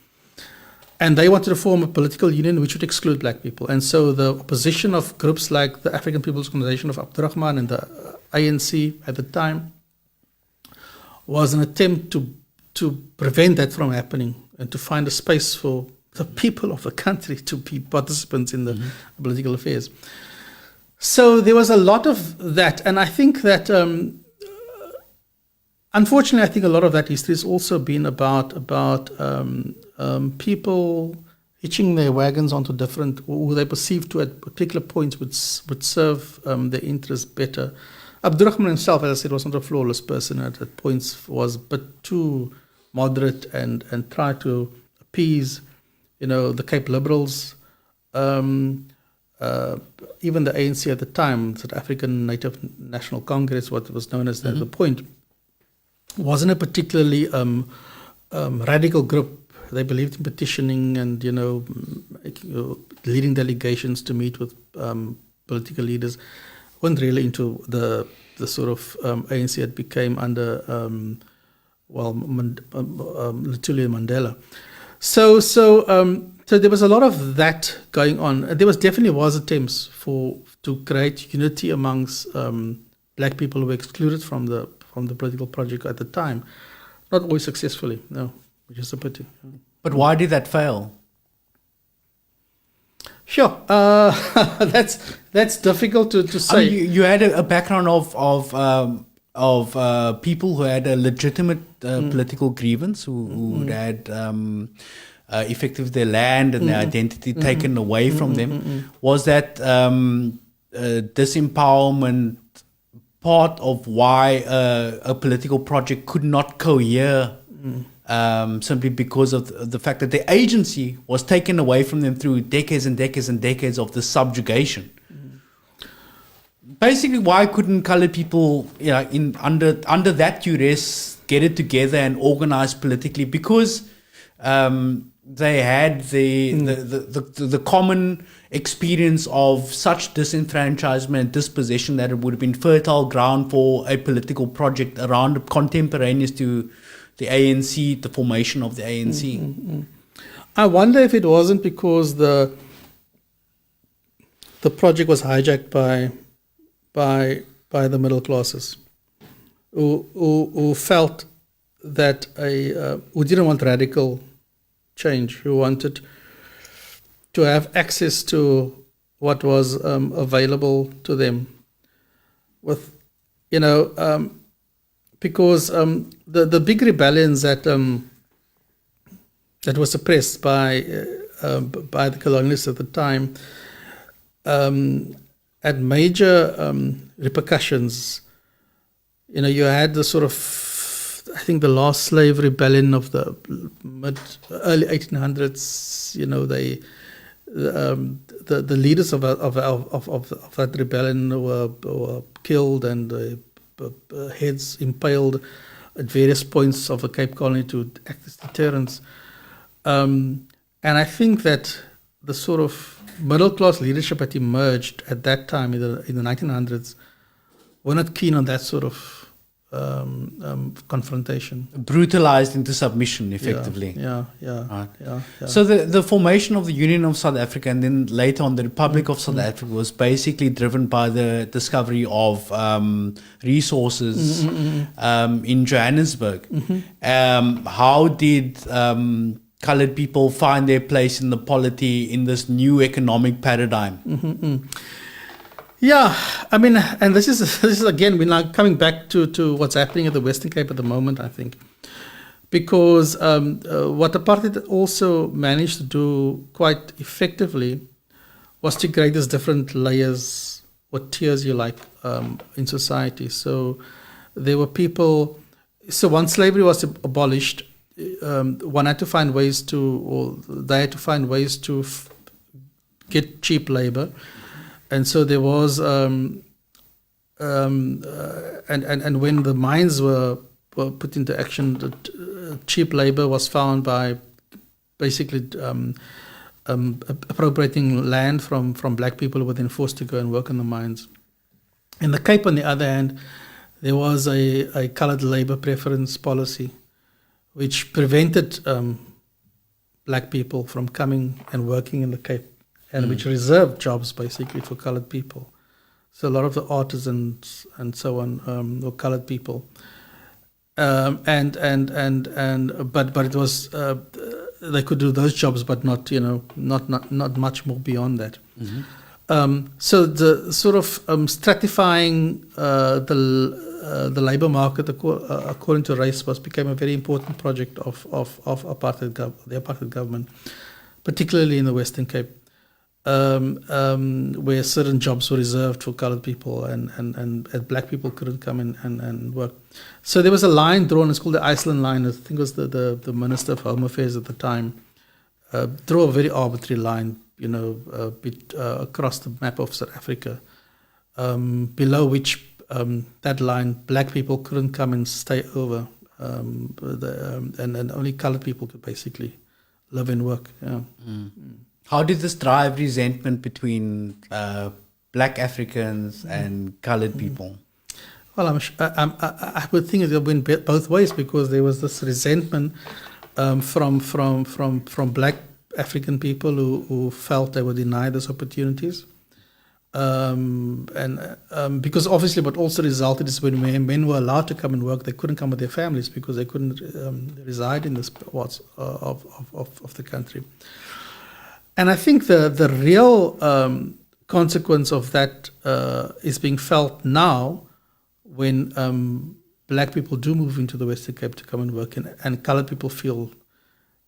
And they wanted to form a political union which would exclude black people. And so the opposition of groups like the African People's Organization of Abdurrahman and the ANC at the time was an attempt to prevent that from happening and to find a space for the people of the country to be participants in the political affairs. So there was a lot of that. And I think that, unfortunately, I think a lot of that history has also been about people hitching their wagons onto different, who they perceived to at particular points would serve their interests better. Abdurrahman himself, as I said, was not a flawless person. At points was but too moderate and tried to appease, the Cape Liberals, even the ANC at the time, South African Native National Congress, what was known as the Point, wasn't a particularly radical group. They believed in petitioning and, leading delegations to meet with political leaders. Weren't really into the sort of ANC that became under, Luthuli Mandela. So there was a lot of that going on. There definitely was attempts to create unity amongst black people who were excluded from the political project at the time. Not always successfully, no, which is a pity. But why did that fail? Sure, that's difficult to say. I mean, you had a background of people who had a legitimate political grievance, who had effectively their land and their identity taken away from them. Was that disempowerment part of why a political project could not cohere? Simply because of the fact that the agency was taken away from them through decades and decades and decades of the subjugation. Basically, why couldn't colored people, under that duress, get it together and organize politically? Because they had the common experience of such disenfranchisement and dispossession that it would have been fertile ground for a political project around contemporaneous to the ANC, the formation of the ANC. I wonder if it wasn't because the project was hijacked by the middle classes, who felt that who didn't want radical change, who wanted to have access to what was available to them, with because the big rebellions that were suppressed by the colonialists at the time had major repercussions. You had the sort of, I think, the last slave rebellion of the early 1800s. The leaders of that rebellion were killed and heads impaled at various points of the Cape Colony to act as deterrents. And I think that the sort of middle class leadership that emerged at that time in the 1900s were not keen on that sort of confrontation. Brutalized into submission, effectively. Yeah. So the formation of the Union of South Africa and then later on the Republic of South Africa was basically driven by the discovery of resources in Johannesburg. How did colored people find their place in the polity in this new economic paradigm? Yeah, I mean, and this is again, we're now coming back to what's happening at the Western Cape at the moment, I think. Because what apartheid also managed to do quite effectively was to create these different layers or tiers, you like, in society. So there were people, so once slavery was abolished, one had to find ways they had to find ways to get cheap labor. And so there was, and when the mines were put into action, cheap labor was found by basically appropriating land from black people who were then forced to go and work in the mines. In the Cape, on the other hand, there was a colored labor preference policy, which prevented black people from coming and working in the Cape, and which reserved jobs basically for colored people. So a lot of the artisans and so on were colored people, but it was they could do those jobs, but not not much more beyond that. So the sort of stratifying the labor market according to race became a very important project of the apartheid government. particularly in the Western Cape, where certain jobs were reserved for colored people and black people couldn't come in and work. So there was a line drawn, it's called the Iceland line. I think it was the Minister of Home Affairs at the time, drew a very arbitrary line, across the map of South Africa, below which that line, black people couldn't come and stay over, and only colored people could basically live and work. Yeah. How did this drive resentment between black Africans and colored people? Well, I would think it went both ways, because there was this resentment from black African people who felt they were denied those opportunities. Because obviously what also resulted is when men were allowed to come and work, they couldn't come with their families because they couldn't reside in this parts of the country. And I think the real consequence of that is being felt now when black people do move into the Western Cape to come and work, and colored people feel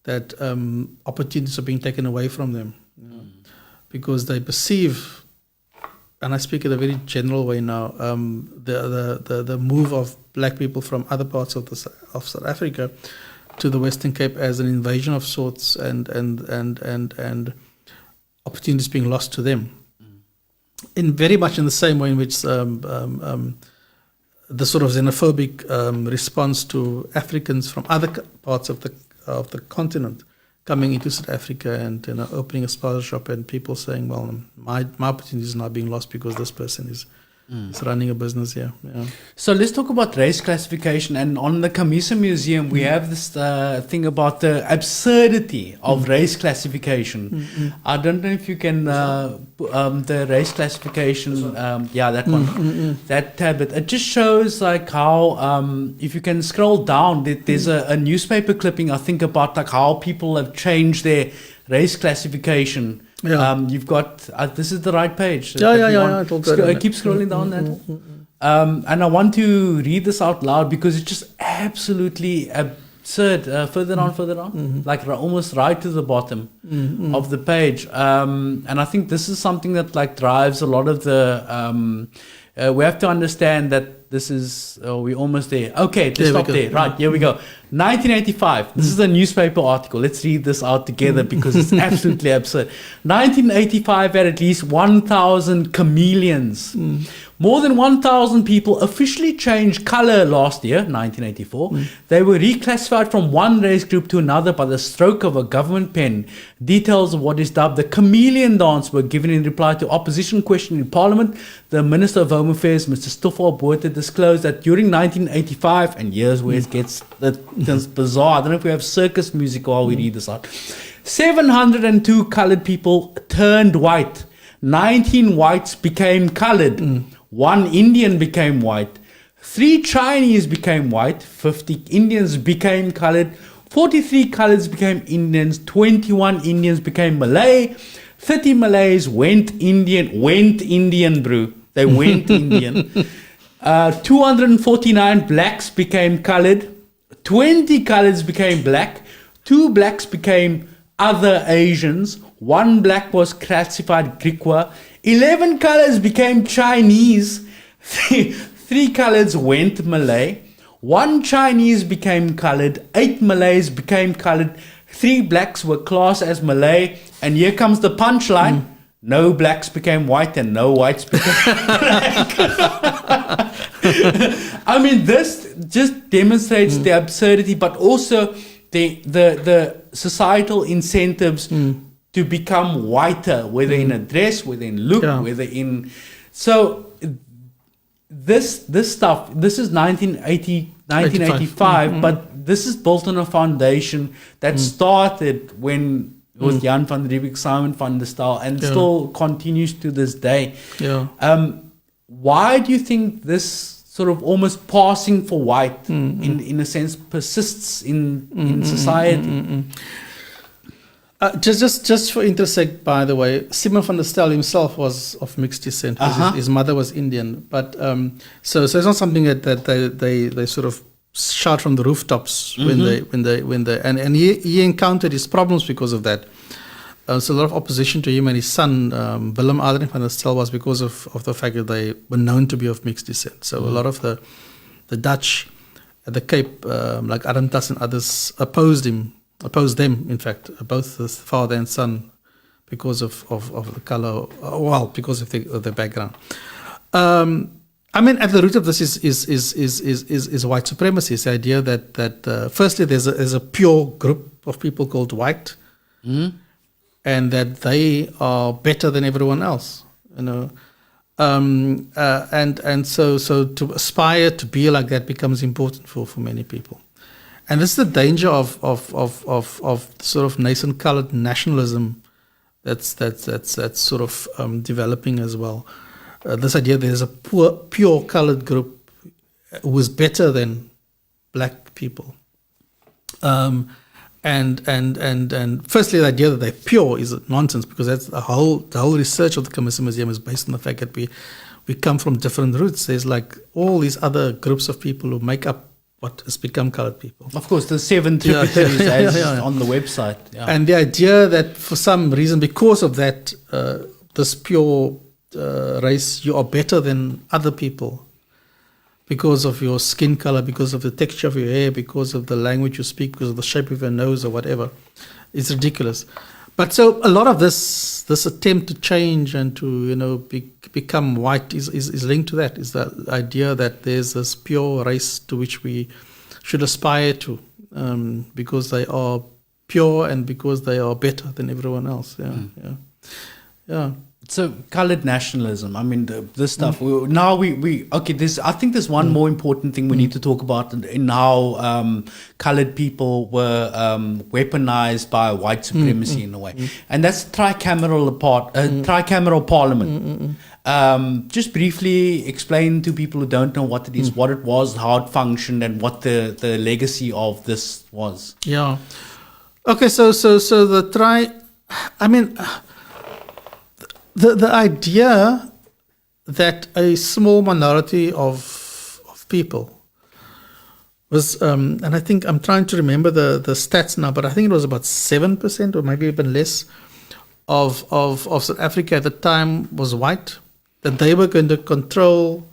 that opportunities are being taken away from them, because they perceive, and I speak in a very general way now, the move of black people from other parts of South Africa to the Western Cape as an invasion of sorts, and opportunities being lost to them, in very much in the same way in which the sort of xenophobic response to Africans from other parts of the continent coming into South Africa and opening a spaza shop, and people saying, well, my opportunity is now being lost because this person is running a business here. Yeah. So let's talk about race classification. And on the Camissa Museum, we have this thing about the absurdity of race classification. I don't know if you can, the race classification, that one, that tablet. It just shows like how, if you can scroll down, there's a newspaper clipping, I think, about like how people have changed their race classification. Yeah. You've got, this is the right page. Yeah. Keep scrolling down that. And I want to read this out loud because it's just absolutely absurd. Further on, like almost right to the bottom of the page. And I think this is something that like drives a lot of the, we have to understand that this is, we're almost there. Okay, let's stop there. Right, here we go. 1985. This is a newspaper article. Let's read this out together because it's absolutely absurd. 1985 had at least 1,000 chameleons. More than 1,000 people officially changed color last year, 1984. They were reclassified from one race group to another by the stroke of a government pen. Details of what is dubbed the chameleon dance were given in reply to opposition question in Parliament. The Minister of Home Affairs, Mr. Stoffel Botha, disclosed that during 1985, and here's where it gets bizarre. I don't know if we have circus music while we read this out. 702 colored people turned white. 19 whites became colored. 1 Indian became white. 3 Chinese became white. 50 Indians became colored. 43 coloreds became Indians. 21 Indians became Malay. 30 Malays went Indian, bro. They went Indian. 249 blacks became colored. 20 coloreds became black. 2 blacks became other Asians. 1 black was classified Griqua. 11 colors became Chinese. 3 coloreds went Malay. 1 Chinese became colored. 8 Malays became colored. 3 blacks were classed as Malay. And here comes the punchline. No blacks became white and no whites became black. I mean, this just demonstrates the absurdity, but also the societal incentives to become whiter, whether in a dress, whether in look, whether in... So this stuff, this is 1985, but this is built on a foundation that started when it was Jan van Riebeeck, Simon van der Staal, and still continues to this day. Why do you think this sort of almost passing for white, in a sense, persists in society? Just for intersect, by the way, Simon van der Staal himself was of mixed descent. His mother was Indian, but so it's not something that they sort of shout from the rooftops when they and he encountered his problems because of that. So a lot of opposition to him and his son, Willem Adrien van der Stel, was because of the fact that they were known to be of mixed descent. So a lot of the Dutch at the Cape, like Arentas and others, opposed them, in fact, both the father and son, because of the color, because of the background. I mean, at the root of this is white supremacy. It's the idea that firstly there's a pure group of people called white, and that they are better than everyone else. You know, and so to aspire to be like that becomes important for many people. And this is the danger of sort of nascent colored nationalism that's sort of developing as well. This idea there's a pure colored group who is better than black people. And firstly, the idea that they're pure is nonsense, because that's the whole research of the Camissa Museum is based on the fact that we come from different roots. There's like all these other groups of people who make up what has become colored people. Of course, the 7 tributaries on the website. Yeah. And the idea that for some reason, because of that, this pure race, you are better than other people because of your skin color, because of the texture of your hair, because of the language you speak, because of the shape of your nose or whatever. It's ridiculous. But so a lot of this attempt to change and to become white is linked to that. Is the idea that there's this pure race to which we should aspire to, because they are pure and because they are better than everyone else. Yeah. So colored nationalism. I mean, this stuff. I think there's one more important thing we need to talk about in how colored people were weaponized by white supremacy in a way, and that's tricameral parliament. Just briefly explain to people who don't know what it is, what it was, how it functioned, and what the legacy of this was. Yeah. Okay. So The idea that a small minority of people was, and I think I'm trying to remember the stats now, but I think it was about 7% or maybe even less of South Africa at the time was white, that they were going to control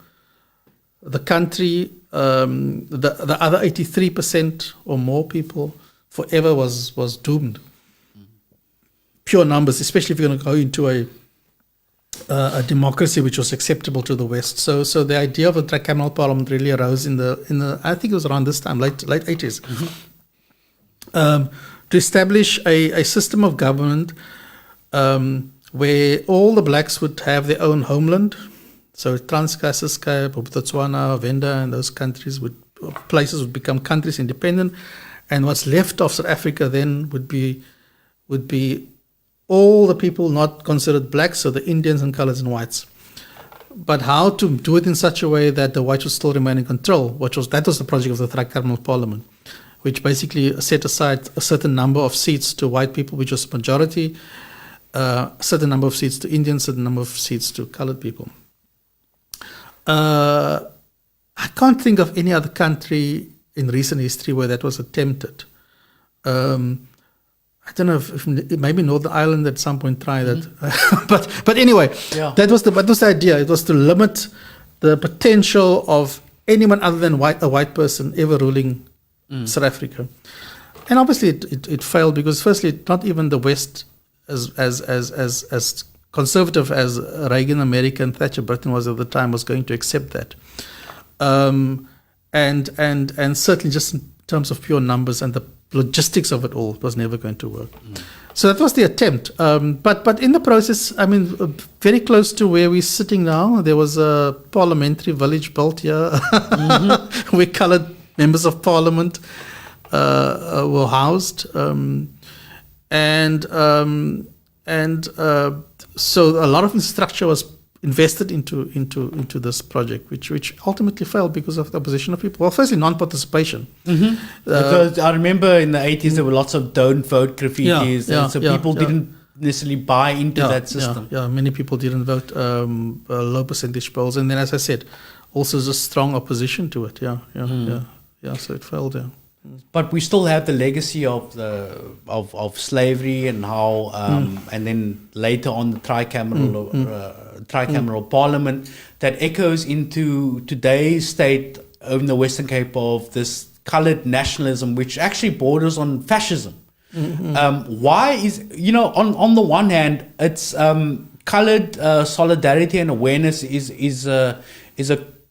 the country, the other 83% or more people forever was doomed. Pure numbers, especially if you're going to go into a democracy which was acceptable to the West. So the idea of a tricameral parliament really arose in the I think it was around this time, late 80s, to establish a system of government where all the blacks would have their own homeland. So Transkei, Ciskei, Botswana, Venda, and those places would become countries independent, and what's left of South Africa then would be all the people not considered blacks, so the Indians and colors and whites. But how to do it in such a way that the whites would still remain in control, that was the project of the tricameral parliament, which basically set aside a certain number of seats to white people, which was majority, a certain number of seats to Indians, a certain number of seats to colored people. I can't think of any other country in recent history where that was attempted. I don't know if maybe Northern Ireland at some point tried that, but anyway, that was the idea. It was to limit the potential of anyone other than a white person ever ruling South Africa, and obviously it failed because firstly, not even the West, as conservative as Reagan America and Thatcher Britain was at the time, was going to accept that, and certainly just in terms of pure numbers and the logistics of it all, it was never going to work. So that was the attempt. But in the process, I mean, very close to where we're sitting now, there was a parliamentary village built here where colored members of parliament were housed. So a lot of infrastructure was invested into this project, which ultimately failed because of the opposition of people. Well, firstly, non-participation. Because I remember in the 80s there were lots of "don't vote" graffitis, so people didn't necessarily buy into that system. Many people didn't vote, low percentage polls, and then, as I said, also just strong opposition to it. So it failed. But we still have the legacy of of slavery and how and then later on the tricameral parliament that echoes into today's state in the Western Cape of this coloured nationalism, which actually borders on fascism. Why is, on the one hand, it's coloured solidarity and awareness is a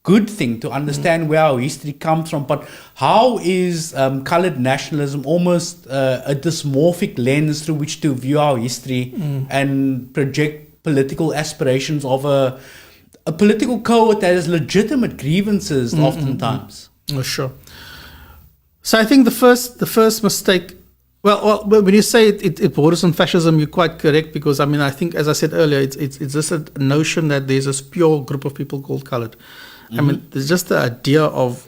good thing to understand where our history comes from, but how is coloured nationalism almost a dysmorphic lens through which to view our history and project political aspirations of a political cohort that has legitimate grievances oftentimes? Oh, sure. So I think the first mistake. Well, when you say it borders on fascism, you're quite correct, because I think, as I said earlier, it's just a notion that there's this pure group of people called coloured. There's just the idea of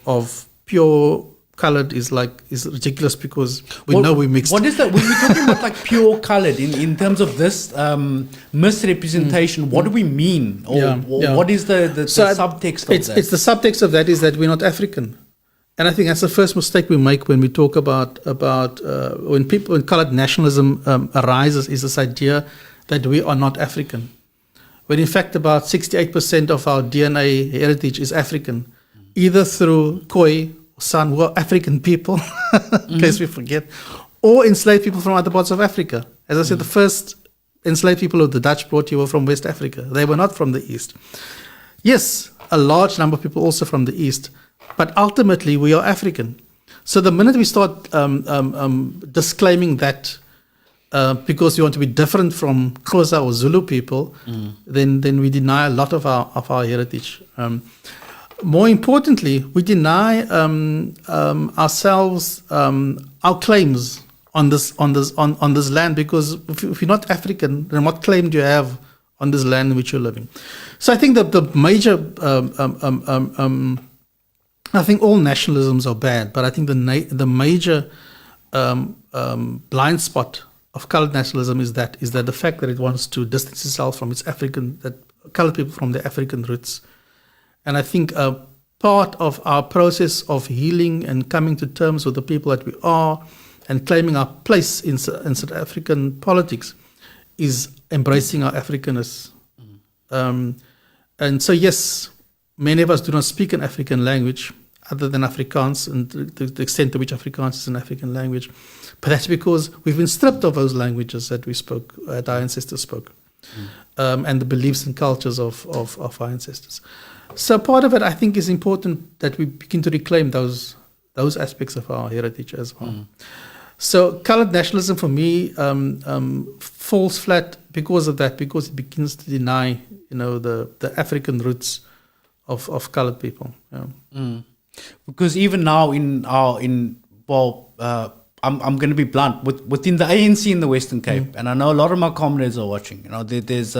pure coloured is ridiculous, because we know we mixed. What is that? When we're talking about like pure coloured in terms of this misrepresentation, what do we mean? Or what is the subtext of that? It's the subtext of that is that we're not African. And I think that's the first mistake we make when we talk about when coloured nationalism arises, is this idea that we are not African. When in fact about 68% of our DNA heritage is African, either through Khoi or San, who are African people, in case we forget, or enslaved people from other parts of Africa. As I said, the first enslaved people of the Dutch brought here were from West Africa. They were not from the East. Yes, a large number of people also from the East, but ultimately we are African. So the minute we start disclaiming that because we want to be different from Xhosa or Zulu people, then we deny a lot of our heritage. More importantly, we deny ourselves our claims on this land, because if you're not African, then what claim do you have on this land in which you're living? So I think that the major I think all nationalisms are bad, but I think the major blind spot of coloured nationalism is that the fact that it wants to distance itself from its coloured people from their African roots. And I think part of our process of healing and coming to terms with the people that we are and claiming our place in South African politics is embracing our Africanness. And so, yes, many of us do not speak an African language other than Afrikaans, and the extent to which Afrikaans is an African language. But that's because we've been stripped of those languages that we spoke, that our ancestors spoke, and the beliefs and cultures of our ancestors. So part of it, I think, is important that we begin to reclaim those aspects of our heritage as well. So coloured nationalism for me falls flat because of that, because it begins to deny, the African roots of coloured people. Because even now I'm going to be blunt, within the ANC in the Western Cape, and I know a lot of my comrades are watching. There's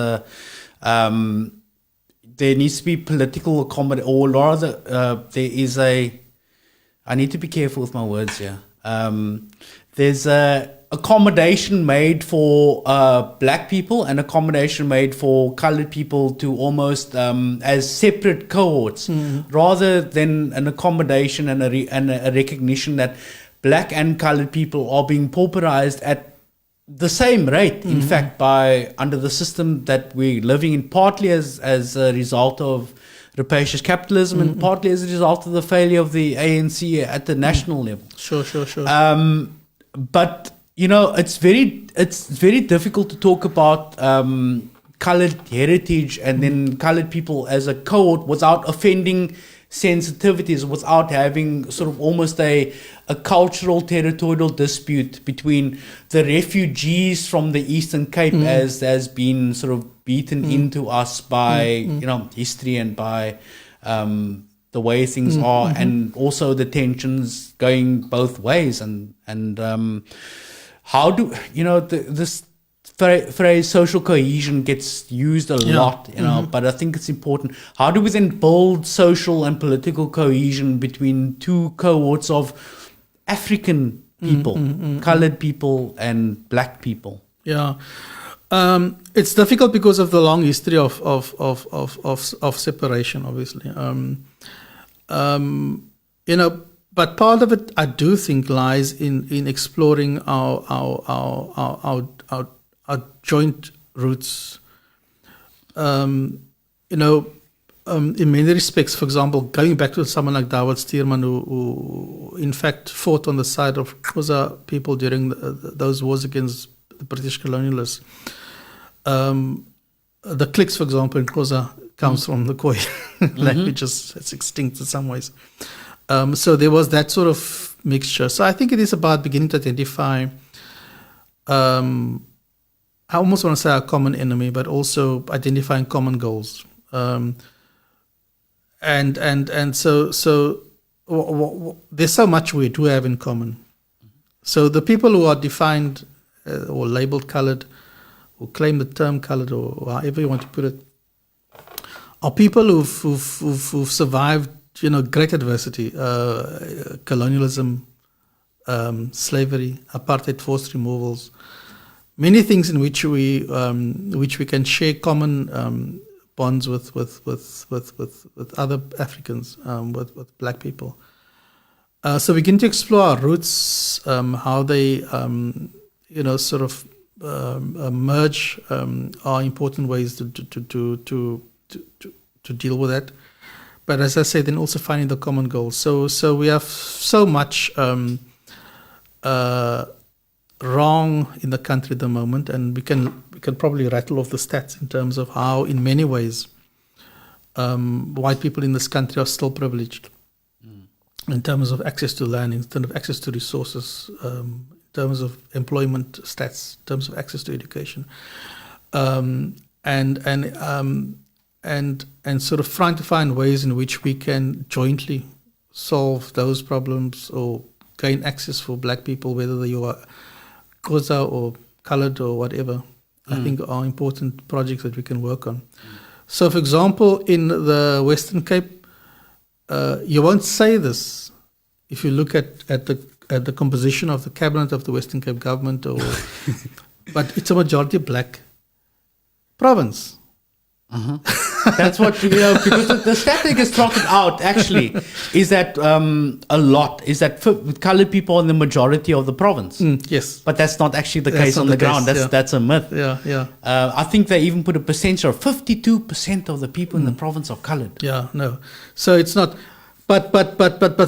there needs to be political accommodation, or rather, there is I need to be careful with my words here. There's a accommodation made for black people and accommodation made for coloured people to almost as separate cohorts, rather than an accommodation and a recognition that black and coloured people are being pauperized at the same rate, in fact, under the system that we're living in, partly as a result of rapacious capitalism and partly as a result of the failure of the ANC at the national level. Sure. But it's very difficult to talk about coloured heritage and then coloured people as a cohort without offending sensitivities, without having sort of almost a cultural territorial dispute between the refugees from the Eastern Cape as been sort of beaten into us by history and by the way things are, and also the tensions going both ways, and how do this phrase social cohesion gets used a lot, but I think it's important. How do we then build social and political cohesion between two cohorts of African people, coloured people and black people? Yeah. It's difficult because of the long history of separation, obviously. but part of it, I do think, lies in exploring our joint roots. In many respects, for example, going back to someone like David Stearman, who in fact fought on the side of Xhosa people during those wars against the British colonialists. The clicks, for example, in Xhosa comes from the Khoi language, it's extinct in some ways. So there was that sort of mixture. So I think it is about beginning to identify, I almost want to say a common enemy, but also identifying common goals. And so there's so much we do have in common. So the people who are defined or labeled colored, who claim the term colored, or however you want to put it, are people who've survived, great adversity, colonialism, slavery, apartheid, forced removals, many things in which we can share common bonds with other Africans, with black people. So we begin to explore our roots, how they, sort of merge are important ways to deal with that. But as I say, then also finding the common goals. So we have so much wrong in the country at the moment, and we can probably rattle off the stats in terms of how, in many ways, white people in this country are still privileged in terms of access to land, in terms of access to resources, in terms of employment stats, in terms of access to education, and sort of trying to find ways in which we can jointly solve those problems or gain access for black people, whether you are Xhosa or colored or whatever, I think are important projects that we can work on. So, for example, in the Western Cape, you won't say this if you look at the composition of the cabinet of the Western Cape government, but it's a majority black province. That's what, because the static is trotted out, actually, is that colored people in the majority of the province. Yes. But that's not actually the case on the ground. That's a myth. Yeah. I think they even put a percentage of 52% of the people in the province are colored. Yeah, no. So it's not... But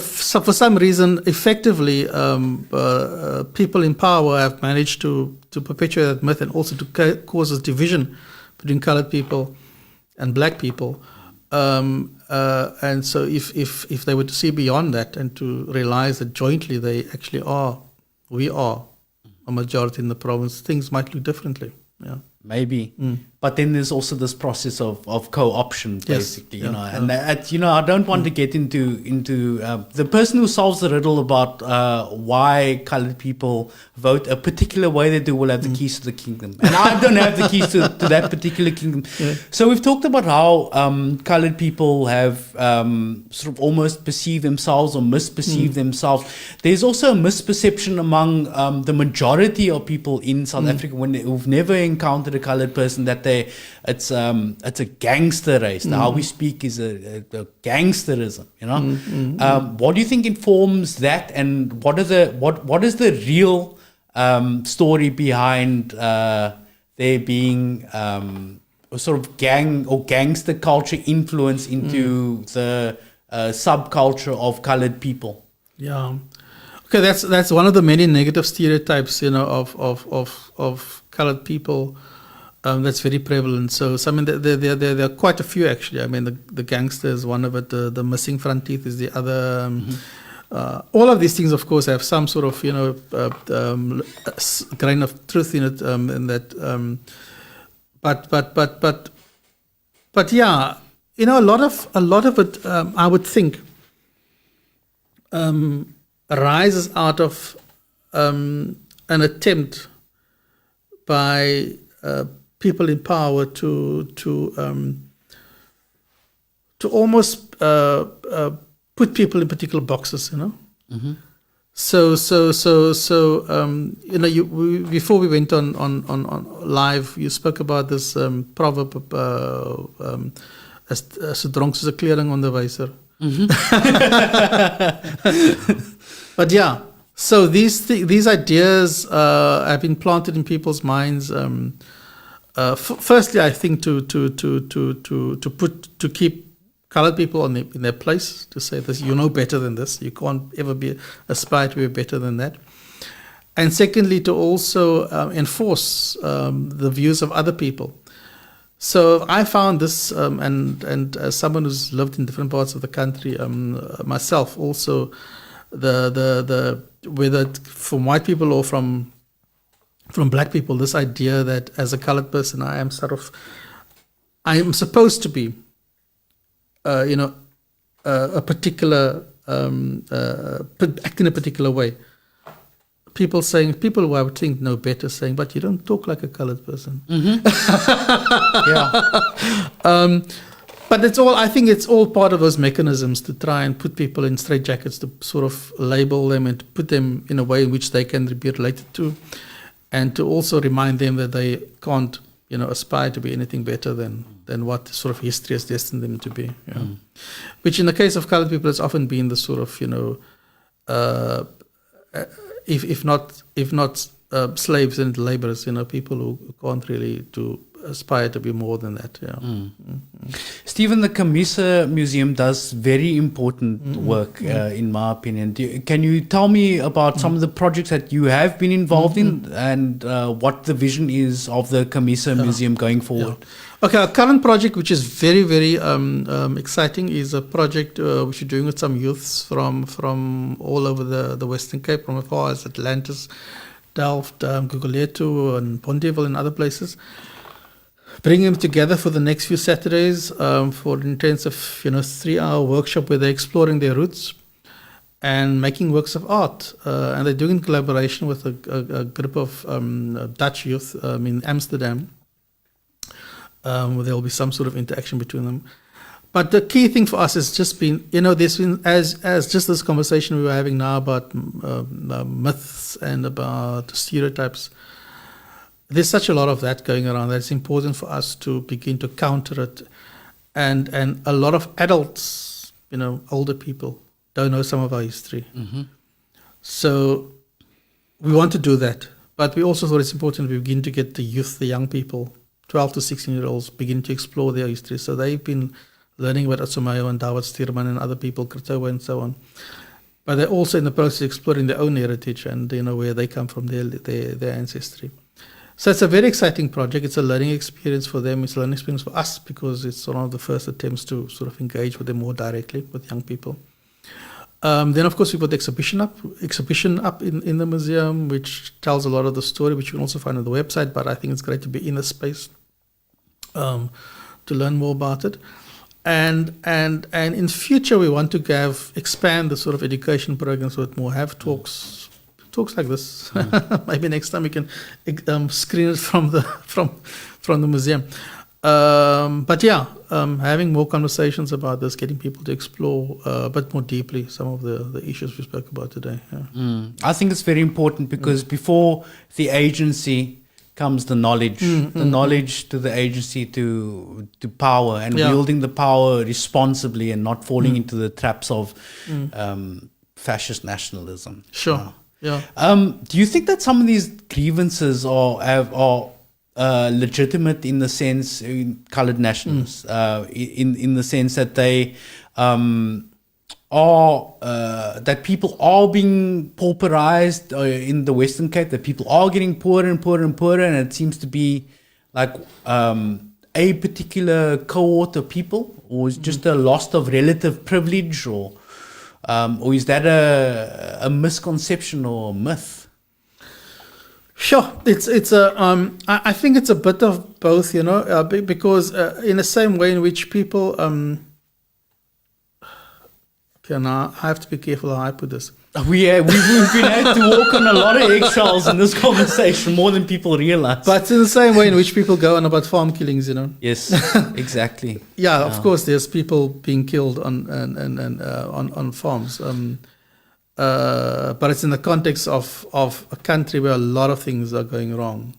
so for some reason, effectively, people in power have managed to perpetuate that myth, and also to cause this division between colored people and black people. And so if they were to see beyond that and to realize that jointly we are a majority in the province, things might look differently. Yeah. Maybe. But then there's also this process of co-option, basically, Yes. And I don't want to get into the person who solves the riddle about why colored people vote a particular way they do will have the keys to the kingdom. And I don't have the keys to that particular kingdom. Yeah. So we've talked about how colored people have sort of almost perceived themselves or misperceived themselves. There's also a misperception among the majority of people in South Africa who've never encountered a colored person, that it's a gangster race. How we speak is a gangsterism. What do you think informs that, and what is the real story behind there being sort of gang or gangster culture influence into the subculture of colored people? Yeah. Okay, that's one of the many negative stereotypes, of colored people. That's very prevalent. So I mean, there are quite a few, actually. I mean, the gangster is one of it. The missing front teeth is the other. All of these things, of course, have some sort of grain of truth in it. In that, but yeah, a lot of it, I would think, arises out of an attempt by people in power to almost put people in particular boxes, So before we went on live, you spoke about this proverb, as dronk soos 'n kleringonderwyser. But yeah, so these ideas have been planted in people's minds. Firstly, I think to keep colored people in their place, to say this, you know better than this. You can't ever aspire to be better than that. And secondly, to also enforce the views of other people. So I found this, and as someone who's lived in different parts of the country, myself also, whether from white people or from black people, this idea that as a colored person, I am supposed to be, a particular, act in a particular way. People who I would think know better saying, but you don't talk like a colored person. But I think it's all part of those mechanisms to try and put people in straitjackets, to sort of label them and to put them in a way in which they can be related to, and to also remind them that they can't, aspire to be anything better than what sort of history has destined them to be. Which in the case of colored people has often been the sort of, if not slaves and laborers, people who can't really aspire to be more than that. Stephen, the Camissa Museum does very important work, in my opinion. Can you tell me about some of the projects that you have been involved in, and what the vision is of the Camissa Museum going forward? Okay, our current project, which is very, very exciting, is a project which we're doing with some youths from all over the Western Cape, from as far as Atlantis, Delft, Guguletu, and Pondeville, and other places. Bring them together for the next few Saturdays for an intensive, 3-hour workshop where they're exploring their roots and making works of art. And they're doing in collaboration with a group of Dutch youth in Amsterdam. There will be some sort of interaction between them. But the key thing for us has just been, there's been, as just this conversation we were having now about myths and about stereotypes. There's such a lot of that going around that it's important for us to begin to counter it. And a lot of adults, older people, don't know some of our history. So we want to do that. But we also thought it's important we begin to get the youth, the young people, 12 to 16-year-olds, begin to explore their history. So they've been learning about Ocho Mayo and David Stierman and other people, Kratoa and so on. But they're also in the process of exploring their own heritage and, where they come from, their ancestry. So it's a very exciting project. It's a learning experience for them. It's a learning experience for us because it's one of the first attempts to sort of engage with them more directly, with young people. Then, of course, we put the exhibition up in the museum, which tells a lot of the story, which you can also find on the website. But I think it's great to be in the space to learn more about it. And in future, we want to expand the sort of education programs with more, have talks like this. Maybe next time we can screen it from the museum. But yeah, having more conversations about this, getting people to explore a bit more deeply some of the issues we spoke about today. I think it's very important because before the agency comes the knowledge, the knowledge to the agency to power, and wielding the power responsibly and not falling into the traps of fascist nationalism. Sure. Yeah. Do you think that some of these grievances are legitimate in the sense, colored nationalists, in the sense that they that people are being pauperized in the Western Cape, that people are getting poorer and poorer and poorer, and it seems to be like a particular cohort of people, or is just a loss of relative privilege, or is that a misconception or a myth? Sure, it's a I think it's a bit of both, because in the same way in which people now I have to be careful how I put this. We've been had to walk on a lot of eggshells in this conversation, more than people realize. But in the same way in which people go on about farm killings, Yes, exactly. Of course, there's people being killed on farms. But it's in the context of a country where a lot of things are going wrong.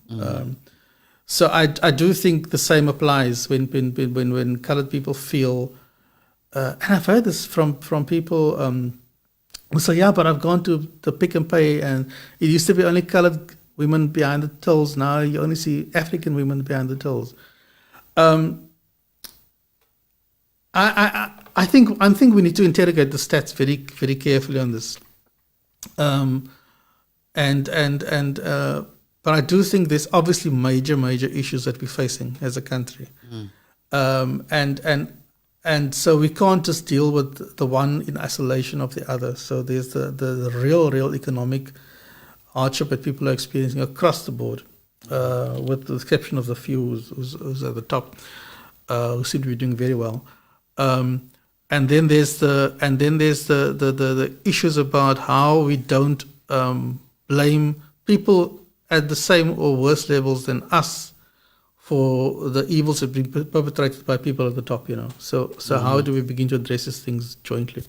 So I do think the same applies when colored people feel and I've heard this from people who say, yeah, but I've gone to the Pick and Pay, and it used to be only colored women behind the tills. Now you only see African women behind the tills. I think we need to interrogate the stats very, very carefully on this. But I do think there's obviously major issues that we're facing as a country. And so we can't just deal with the one in isolation of the other. So there's the real economic hardship that people are experiencing across the board, with the exception of the few who's at the top, who seem to be doing very well. And then there's the issues about how we don't blame people at the same or worse levels than us for the evils that have been perpetrated by people at the top, So how do we begin to address these things jointly?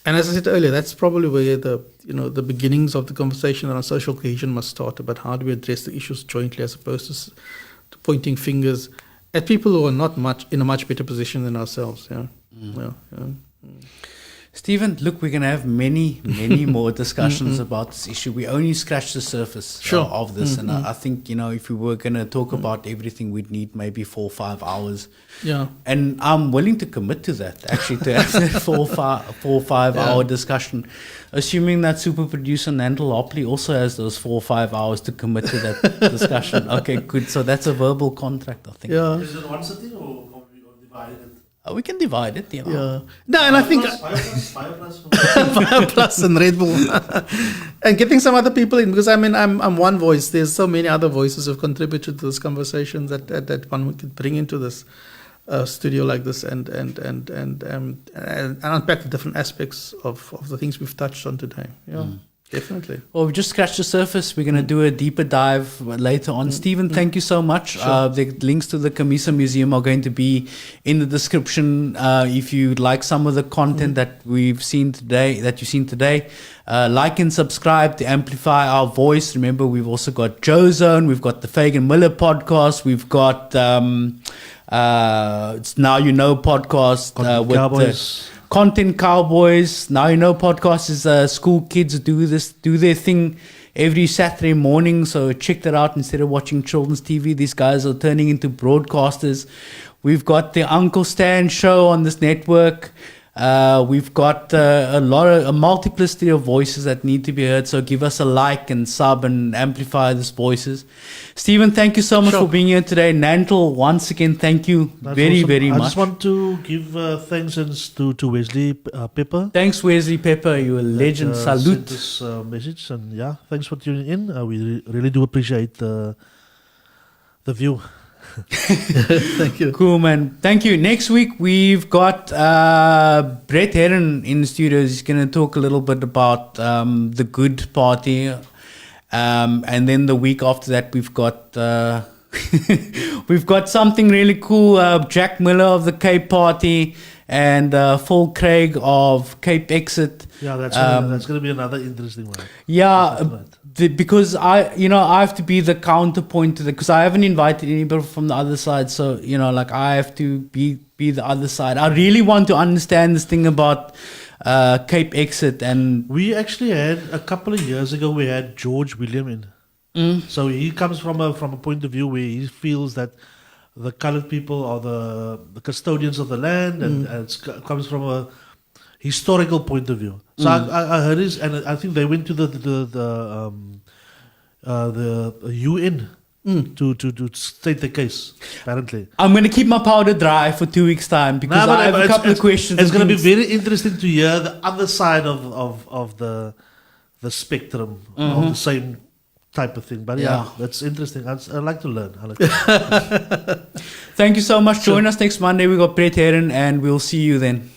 And as I said earlier, that's probably where the beginnings of the conversation around social cohesion must start, about how do we address the issues jointly as opposed to pointing fingers at people who are not in a much better position than ourselves. Stephen, look, we're going to have many more discussions about this issue. We only scratched the surface of this. And I think, if we were going to talk about everything, we'd need maybe 4 or 5 hours. Yeah. And I'm willing to commit to that, actually, to have that 4 or 5 hour discussion, assuming that super producer Nandal Hopley also has those 4 or 5 hours to commit to that discussion. Okay, good. So that's a verbal contract, I think. Yeah. Is it one sitting or divided it? We can divide it, Yeah. No, and I think Five plus and Red Bull, and getting some other people in, because I'm one voice. There's so many other voices who have contributed to this conversation that one could bring into this studio like this and unpack the different aspects of the things we've touched on today. Yeah. Definitely. Well, we just scratched the surface. We're going to do a deeper dive later on. Stephen, thank you so much. Sure. The links to the Camissa Museum are going to be in the description. If you like some of the content that you've seen today, like and subscribe to amplify our voice. Remember, we've also got Joe Zone. We've got the Fagan Miller podcast. We've got It's Now You Know podcast with Cowboys. Content Cowboys. Now You Know podcast is school kids do their thing every Saturday morning. So check that out instead of watching children's TV. These guys are turning into broadcasters. We've got the Uncle Stan show on this network. We've got a multiplicity of voices that need to be heard. So give us a like and sub and amplify these voices. Stephen, thank you so much for being here today. Nantal, once again, thank you very much. I just want to give thanks to Wesley Pepper. Thanks, Wesley Pepper. You're a legend. Salute. Sent this message, and thanks for tuning in. We really do appreciate the view. Thank you. Cool, man. Thank you. Next week, we've got Brett Herron in the studio. He's going to talk a little bit about the Good Party. And then the week after that, we've got we've got something really cool. Jack Miller of the Cape Party and Phil Craig of Cape Exit. Yeah, that's going to be another interesting one. Yeah, because I have to be the counterpoint to because I haven't invited anybody from the other side. So I have to be the other side. I really want to understand this thing about Cape Exit, and we actually had a couple of years ago. We had George William in. So he comes from a point of view where he feels that the colored people are the custodians of the land, and it comes from a historical point of view. So I heard his, and I think they went to the UN to state the case. Apparently, I'm going to keep my powder dry for 2 weeks' time because I have a couple of questions. It's going to be very interesting to hear the other side of the spectrum of the same type of thing. But that's interesting. I like to learn. Thank you so much. Join us next Monday. We got Brett Herron, and we'll see you then.